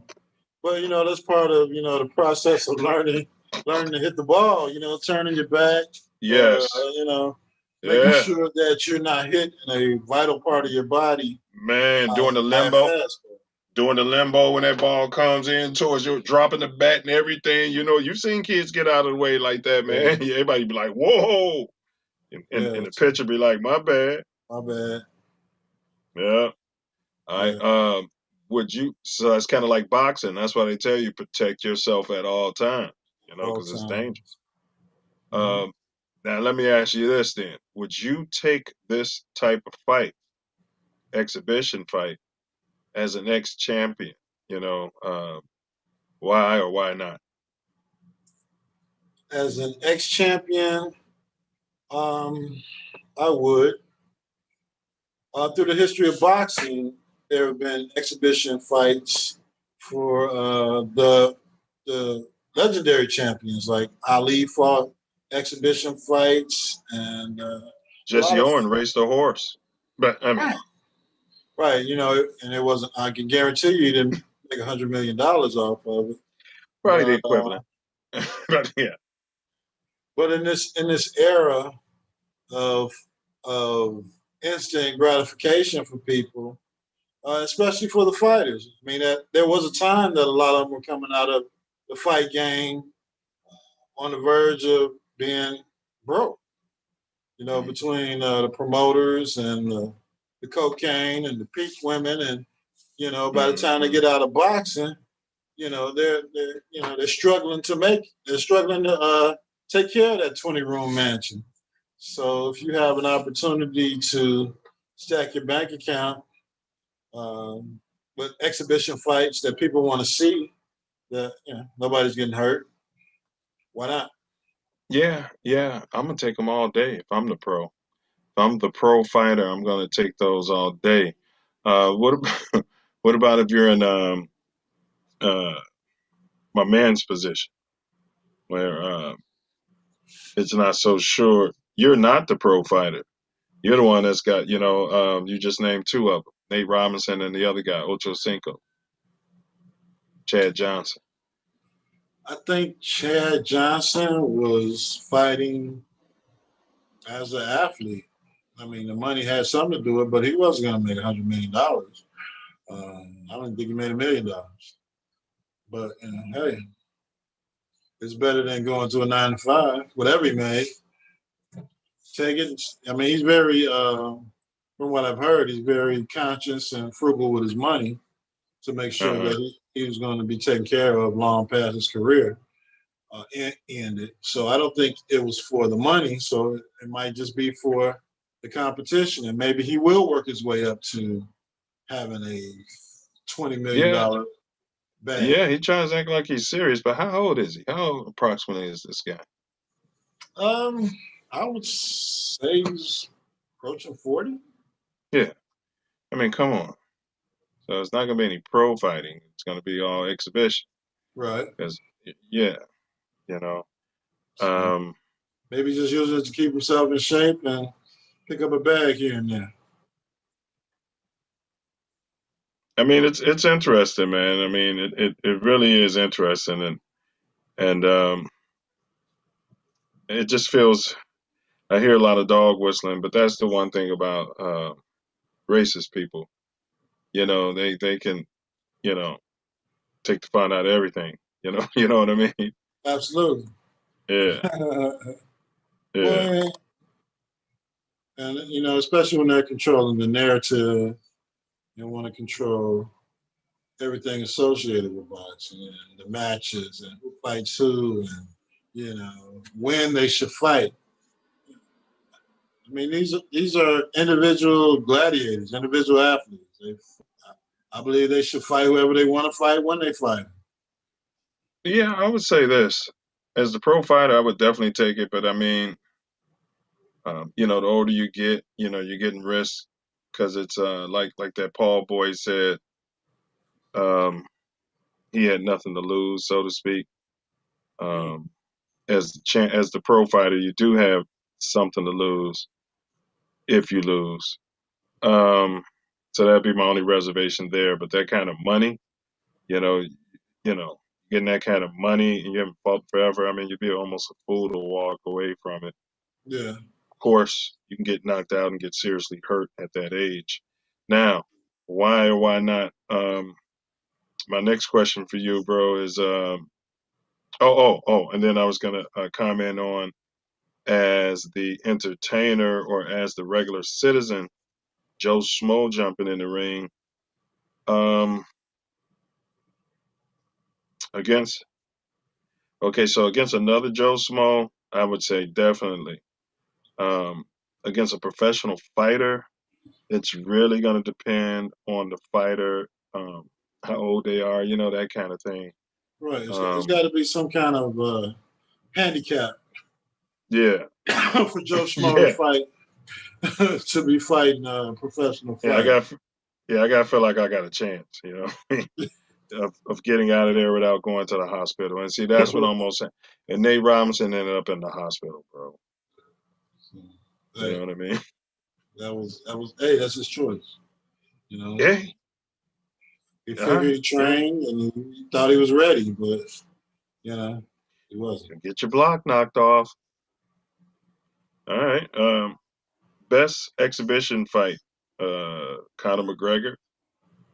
But that's part of the process of learning to hit the ball. Turning your back or Yes. making Yeah. sure that you're not hitting a vital part of your body Man, by a fastball. doing the limbo when that ball comes in towards you, dropping the bat and everything. You've seen kids get out of the way like that, Yeah, man. Everybody be like, "Whoa," and yeah. the pitcher be like, "My bad." My bad. Yeah. I Yeah, would you so it's kind of like boxing. That's why they tell you protect yourself at all times, all because it's time. dangerous. Mm-hmm. Um now let me ask you this then. Would you take this type of fight, exhibition fight, as an ex-champion? Why or why not? As an ex-champion, um, I would. Through the history of boxing, there have been exhibition fights for the legendary champions, like Ali fought exhibition fights, and a lot Jesse of Owen raced a horse. But I mean, right, and it wasn't. I can guarantee you, he didn't make $100 million off of it. probably the But equivalent. But yeah. but in this era of of instant gratification for people, especially for the fighters. I mean, that there was a time that a lot of them were coming out of the fight game on the verge of being broke. Between the promoters and the cocaine and the peak women, and by the time they Mhm. get out of boxing, they're struggling to they're struggling to take care of that 20-room mansion. So if you have an opportunity to stack your bank account with exhibition fights that people want to see, that nobody's getting hurt, why not? Yeah, yeah. I'm gonna take them all day if I'm the pro. If I'm the pro fighter, I'm gonna take those all day. What about what about if you're in uh my man's position where it's not so sure? You're not the pro fighter. You're the one that's got, you just named two of them, Nate Robinson and the other guy, Ocho Cinco, Chad Johnson. I think Chad Johnson was fighting as an athlete. I mean, the money had something to do with it, but he wasn't going to make $100 million. I don't think he made $1 million. But hey, it's better than going to a 9 to 5. Whatever he made, take it. I mean, he's very, from what I've heard, he's very conscious and frugal with his money to make sure that he was going to be taken care of long past his career ended. So I don't think it was for the money. So it might just be for the competition, and maybe he will work his way up to having a $20 million bag. Yeah, he tries to act like he's serious, but how old is he? How old approximately is this guy? I would say he's approaching 40. Yeah. I mean, come on. So it's not going to be any pro fighting. It's going to be all exhibition. Right. Because, yeah, you know. So maybe just use it to keep himself in shape and pick up a bag here and there. I mean, it's interesting, man. I mean, it really is interesting, and it just feels. I hear a lot of dog whistling, but that's the one thing about racist people. You know, they can, you know, take the fun out of everything. You know, you know what I mean? Absolutely. Yeah. Yeah. Well, and you know, especially when they're controlling the narrative and want to control everything associated with boxing and the matches and who fights who and you know when they should fight. I mean, these are individual gladiators, individual athletes. I believe they should fight whoever they want to fight when they fight. Yeah, I would say this. As the pro fighter, I would definitely take it, but I mean, you know, the older you get, you know, you're getting risk because it's like that Paul boy said, um, he had nothing to lose, so to speak. As the pro fighter, you do have something to lose if you lose. Um, so that'd be my only reservation there. But that kind of money, you know, you know, getting that kind of money and you haven't fought forever. I mean, you'd be almost a fool to walk away from it. Yeah. Of course, you can get knocked out and get seriously hurt at that age. Now, why or why not? My next question for you, bro, is and then I was gonna comment on as the entertainer or as the regular citizen, Joe Schmo jumping in the ring against. Okay, so against another Joe Schmo, I would say definitely. Against a professional fighter, it's really going to depend on the fighter, how old they are, you know, that kind of thing. Right. It's got to be some kind of handicap. Yeah. For Joe Schmo to fight, to be fighting a professional fighter. I got to feel like I got a chance, you know, of getting out of there without going to the hospital. And see, that's what almost. And Nate Robinson ended up in the hospital, bro. You know what I mean? That was. Hey, that's his choice. You know. Yeah. He figured he trained and he thought he was ready, but you know, he wasn't. Get your block knocked off. All right. Best exhibition fight, Conor McGregor.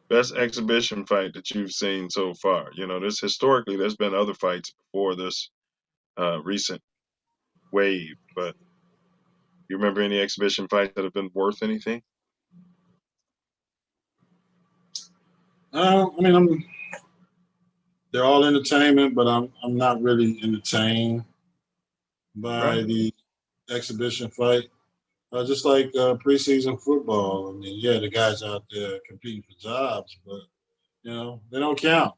Best exhibition fight that you've seen so far. You know, historically there's been other fights before this recent wave, but you remember any exhibition fights that have been worth anything? I mean, they're all entertainment, but I'm not really entertained by the exhibition fight. Just like preseason football. I mean, yeah, the guys out there competing for jobs, but you know, they don't count.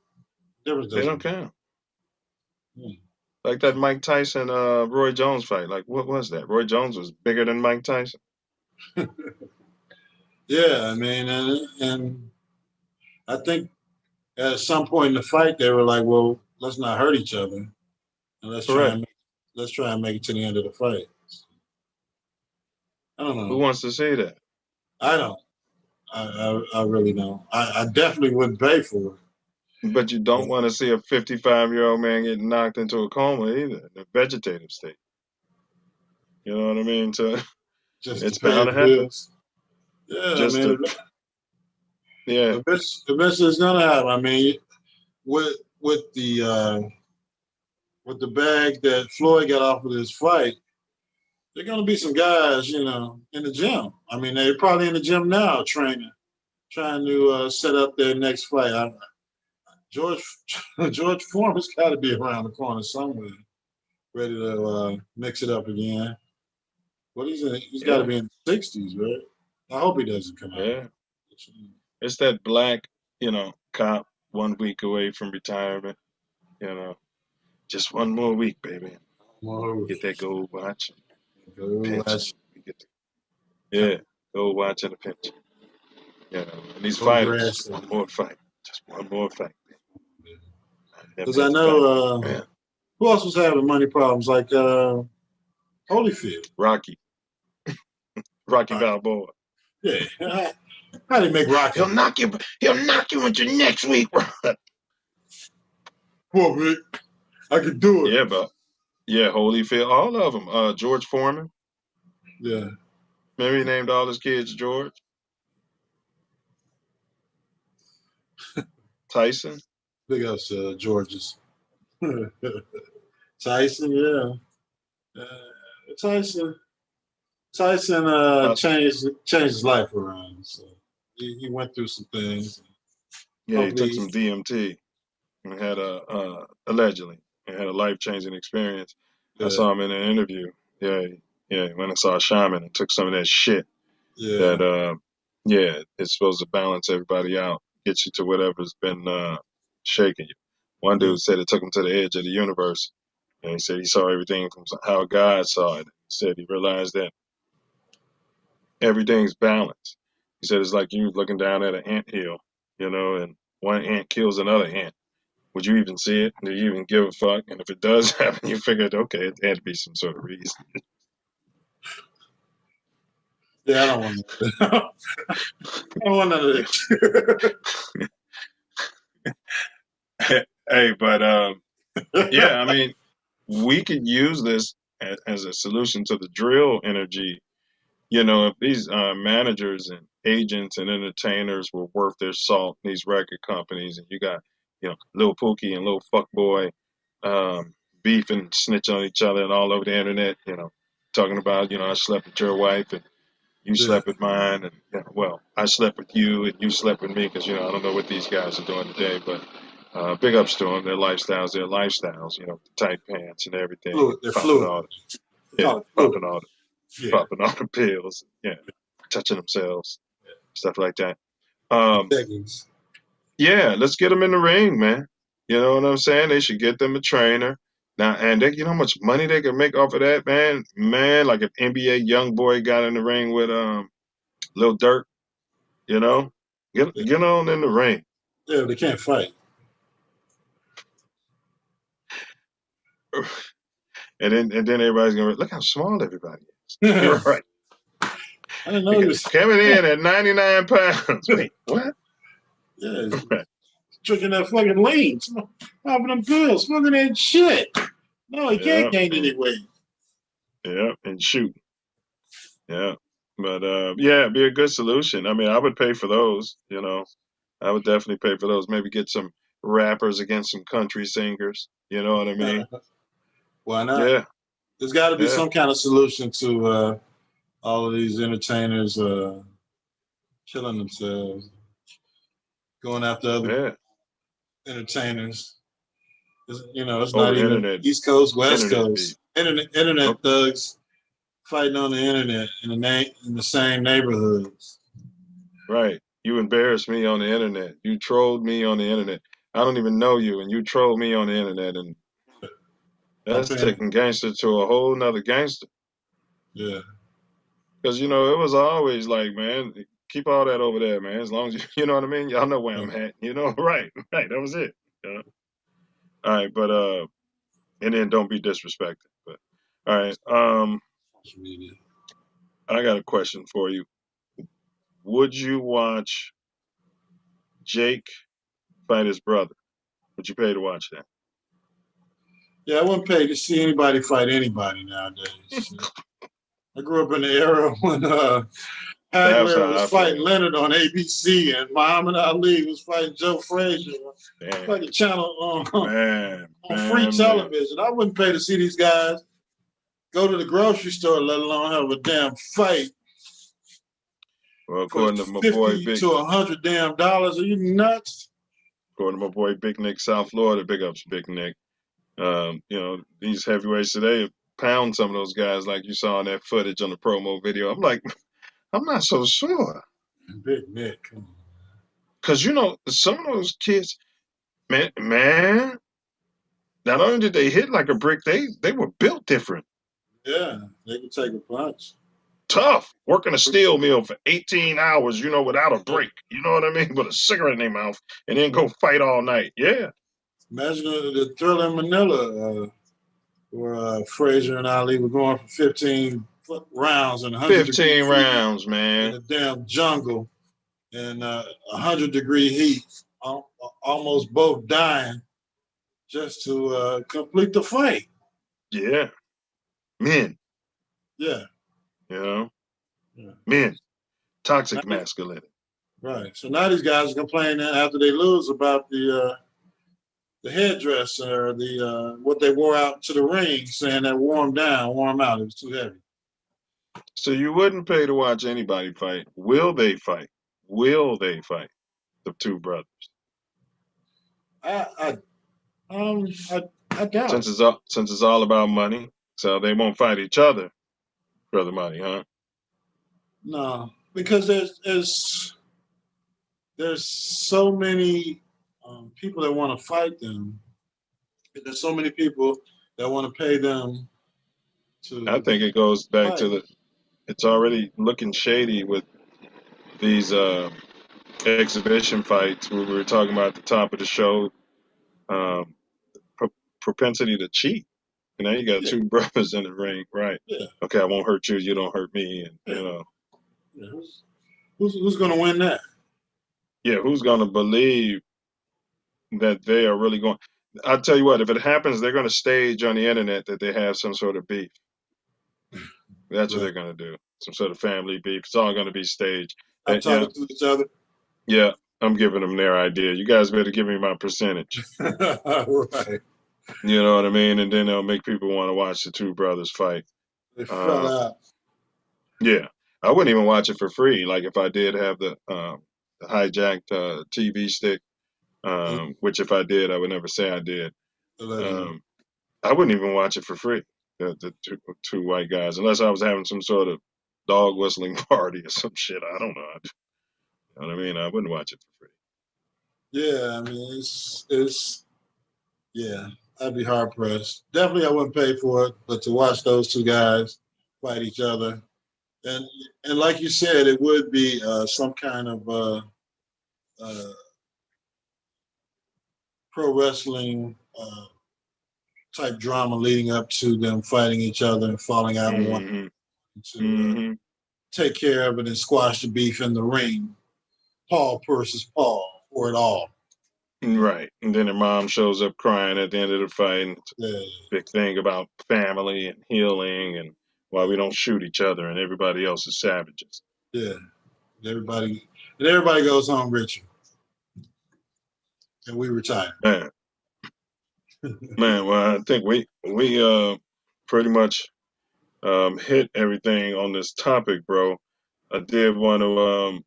They don't count. Like that Mike Tyson, Roy Jones fight. Like, what was that? Roy Jones was bigger than Mike Tyson. Yeah, I mean, and I think at some point in the fight, they were like, "Well, let's not hurt each other, and let's try and make it to the end of the fight." I don't know. Who wants to see that? I don't. I really don't. I definitely wouldn't pay for it. But you don't want to see a 55-year-old man getting knocked into a coma either, in a vegetative state. You know what I mean? So just it's to pay bound to happen. bills. Yeah, Yeah. Eventually it's gonna happen. I mean, with the bag that Floyd got off of this fight, there are gonna be some guys, in the gym. I mean, they're probably in the gym now training, trying to set up their next fight. George Foreman's got to be around the corner somewhere, ready to mix it up again. But he's got to be in the 60s, right? I hope he doesn't come out. Yeah. It's that black, cop 1 week away from retirement. Just one more week, baby. Get that gold watch. Pension. Yeah, gold watch and a pension. And these fighters, one more fight. Just one more fight. Because I know who else was having money problems, like Holyfield. Rocky Balboa. Yeah. How do you make Rocky? He'll knock you into next week, bro. Come on, Rick. I can do it. Yeah, but Holyfield, all of them. George Foreman. Yeah. Maybe he named all his kids George. Tyson. Big ups George's. Tyson, yeah. Tyson changed his life around. So he went through some things. Yeah, he took some DMT and had allegedly had a life-changing experience. Yeah. I saw him in an interview. Yeah, he went and saw a shaman and took some of that shit. Yeah. That it's supposed to balance everybody out, get you to whatever's been shaking you. One dude said it took him to the edge of the universe. And he said he saw everything from how God saw it. He said he realized that everything's balanced. He said it's like you looking down at an anthill, and one ant kills another ant. Would you even see it? Do you even give a fuck? And if it does happen, you figured, okay, it had to be some sort of reason. Yeah, I don't want that. I don't want none of that. Hey, but yeah, I mean, we could use this as a solution to the drill energy. If these managers and agents and entertainers were worth their salt, these record companies, and you got, Lil Pookie and Lil Fuckboy beef and snitch on each other and all over the internet, talking about, I slept with your wife and you slept with mine, and I slept with you and you slept with me because, I don't know what these guys are doing today, but big ups to them, their lifestyles, the tight pants and everything. They're fluid. Popping all the pills, touching themselves, stuff like that. Yeah, let's get them in the ring, man. You know what I'm saying? They should get them a trainer. Now, and you know how much money they could make off of that, man? Man, like if NBA young boy got in the ring with Lil Durk, get on in the ring. Yeah, they can't fight. And then everybody's gonna look how small everybody is. You're right. I didn't know he was coming in at 99 pounds. Wait, what? Yeah, drinking that fucking lean, popping them pills, smoking that shit. No, he can't gain any weight. Yeah, and shooting. Yeah, but it'd be a good solution. I mean, I would pay for those. I would definitely pay for those. Maybe get some rappers against some country singers. You know what I mean? Why not? Yeah. There's got to be some kind of solution to all of these entertainers killing themselves, going after other entertainers. It's not even internet. East Coast, West Coast. Internet thugs fighting on the internet in the same neighborhoods. Right. You embarrassed me on the internet. You trolled me on the internet. I don't even know you, and you trolled me on the internet, and that's taking gangster to a whole nother gangster. Yeah. Because, it was always like, man, keep all that over there, man. As long as you know what I mean? Y'all know where I'm at. Right. That was it. All right, but, and then don't be disrespected. But, all right. I got a question for you. Would you watch Jake fight his brother? Would you pay to watch that? Yeah, I wouldn't pay to see anybody fight anybody nowadays. I grew up in the era when how was I fighting feel. Leonard on ABC, and Muhammad Ali was fighting Joe Frazier. Damn. Like a channel on free Man. television. I wouldn't pay to see these guys go to the grocery store, let alone have a damn fight. Well, according to my boy $50 Big, to $100 damn. Are you nuts? according to my boy Big Nick, South Florida, big ups Big Nick. You know, these heavyweights today pound some of those guys like you saw in that footage on the promo video. I'm like, I'm not so sure. Big Nick. Because, you know, some of those kids, man, not only did they hit like a brick, they were built different. Yeah, they can take a punch. Tough, working a steel mill for 18 hours, you know, without a break. You know what I mean? With a cigarette in their mouth and then go fight all night. Yeah. Imagine the Thriller in Manila where Frazier and Ali were going for 15 rounds and 15 rounds, man. in a damn jungle in 100-degree heat, almost both dying just to complete the fight. Yeah. Men. Yeah. You know? Yeah. Men. Toxic masculinity. Right. So now these guys are complaining after they lose about the headdress or the what they wore out to the ring, saying that warm out. It was too heavy. So you wouldn't pay to watch anybody fight. Will they fight? Will they fight? The two brothers. I doubt. Since it's all about money, so they won't fight each other for the money, huh? No, because there's so many people that want to fight them. There's so many people that want to pay them to. I think it goes back to it's already looking shady with these exhibition fights. We were talking about at the top of the show, propensity to cheat. And now you got two brothers in the ring, right? Yeah. Okay, I won't hurt you. You don't hurt me, and you know. Yeah, who's going to win that? Yeah, who's going to believe that they are really going? I'll tell you what. If it happens, they're going to stage on the internet that they have some sort of beef. That's what they're going to do. Some sort of family beef. It's all going to be staged. I'm talking to each other. Yeah, I'm giving them their idea. You guys better give me my percentage. Right. You know what I mean? And then they'll make people want to watch the two brothers fight. They fell out. Yeah. I wouldn't even watch it for free. Like if I did have the hijacked TV stick, which if I did, I would never say I did. I wouldn't even watch it for free. The two white guys, unless I was having some sort of dog whistling party or some shit. I don't know. You know what I mean? I wouldn't watch it for free. Yeah, I mean, it's yeah, I'd be hard pressed. Definitely I wouldn't pay for it, but to watch those two guys fight each other. And like you said, it would be some kind of pro wrestling type drama leading up to them fighting each other and falling out and wanting to take care of it and squash the beef in the ring. Paul versus Paul for it all. Right. And then her mom shows up crying at the end of the fight. And big thing about family and healing and why we don't shoot each other and everybody else is savages. Yeah. Everybody goes home richer. And we retire. Man, well, I think we pretty much hit everything on this topic, bro. I did want to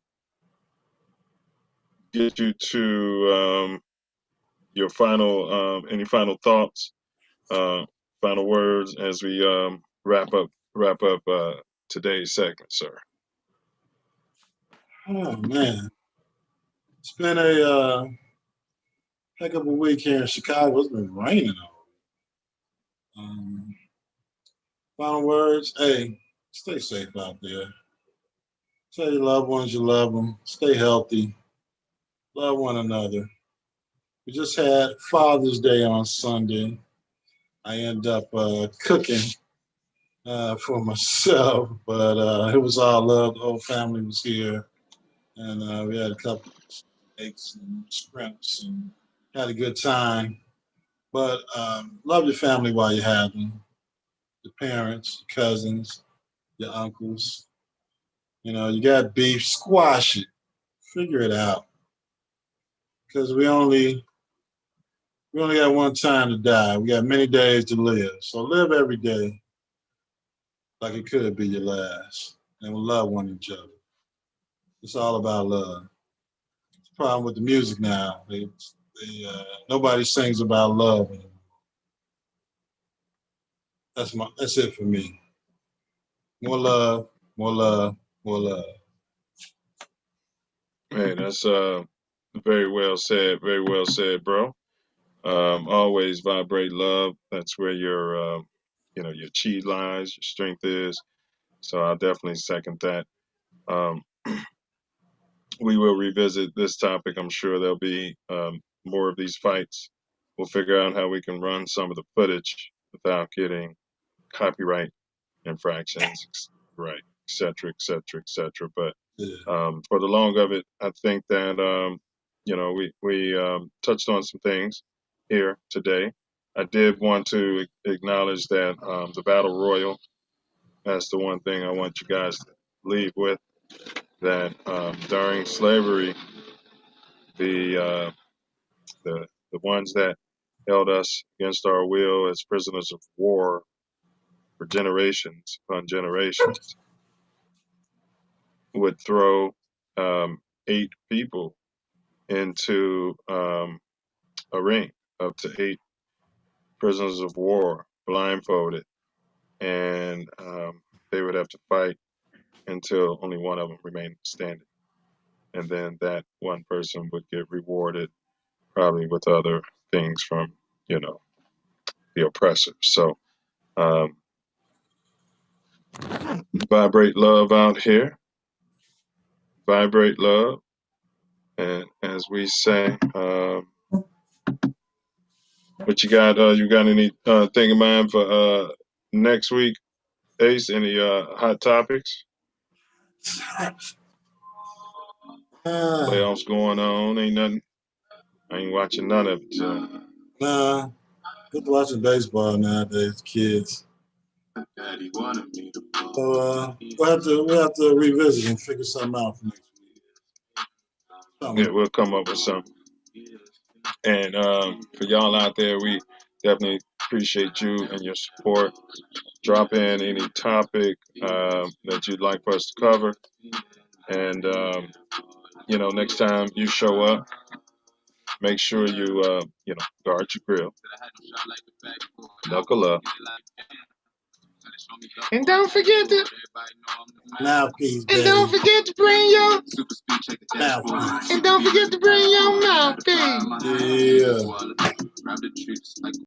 get you to your final any final thoughts, final words as we wrap up today's segment, sir. Oh man, it's been a heck of a week here in Chicago. It's been raining all week. Final words, hey, stay safe out there. Tell your loved ones you love them. Stay healthy. Love one another. We just had Father's Day on Sunday. I ended up cooking for myself, but it was all love. The whole family was here, and we had a couple of steaks and shrimps and had a good time. But love your family while you have them. Your parents, your cousins, your uncles, You know, you got beef, squash it. Figure it out. Because we only got one time to die. We got many days to live. So live every day like it could be your last. And we'll love one another. It's all about love. It's the problem with the music now. Nobody sings about love anymore. That's it for me. More love, more love, more love. Hey, that's very well said. Very well said, bro. Always vibrate love. That's where your your chi lies, your strength is. So I'll definitely second that. Um, we will revisit this topic. I'm sure there'll be more of these fights. We'll figure out how we can run some of the footage without getting copyright infractions, right, et cetera, et cetera, et cetera. But for the long of it, I think that we touched on some things here today. I did want to acknowledge that the battle royal. That's the one thing I want you guys to leave with. That during slavery, the ones that held us against our will as prisoners of war for generations upon generations would throw 8 people into a ring, up to 8 prisoners of war, blindfolded, and they would have to fight until only one of them remained standing. And then that one person would get rewarded probably with other things from, the oppressor. So vibrate love out here. Vibrate love. And as we say, what you got? You got any thing in mind for next week, Ace? Any hot topics? Playoffs going on. Ain't nothing. I ain't watching none of it. Nah, just watching baseball nowadays, kids. So we'll have to revisit and figure something out for next week. Yeah, we'll come up with something. And for y'all out there, we definitely appreciate you and your support. Drop in any topic that you'd like for us to cover. And, next time you show up, make sure you, guard your grill. Knuckle up. And don't forget to Mouthpiece, baby. And don't forget to bring your Mouthpiece. And don't forget to bring your mouthpiece. Yeah.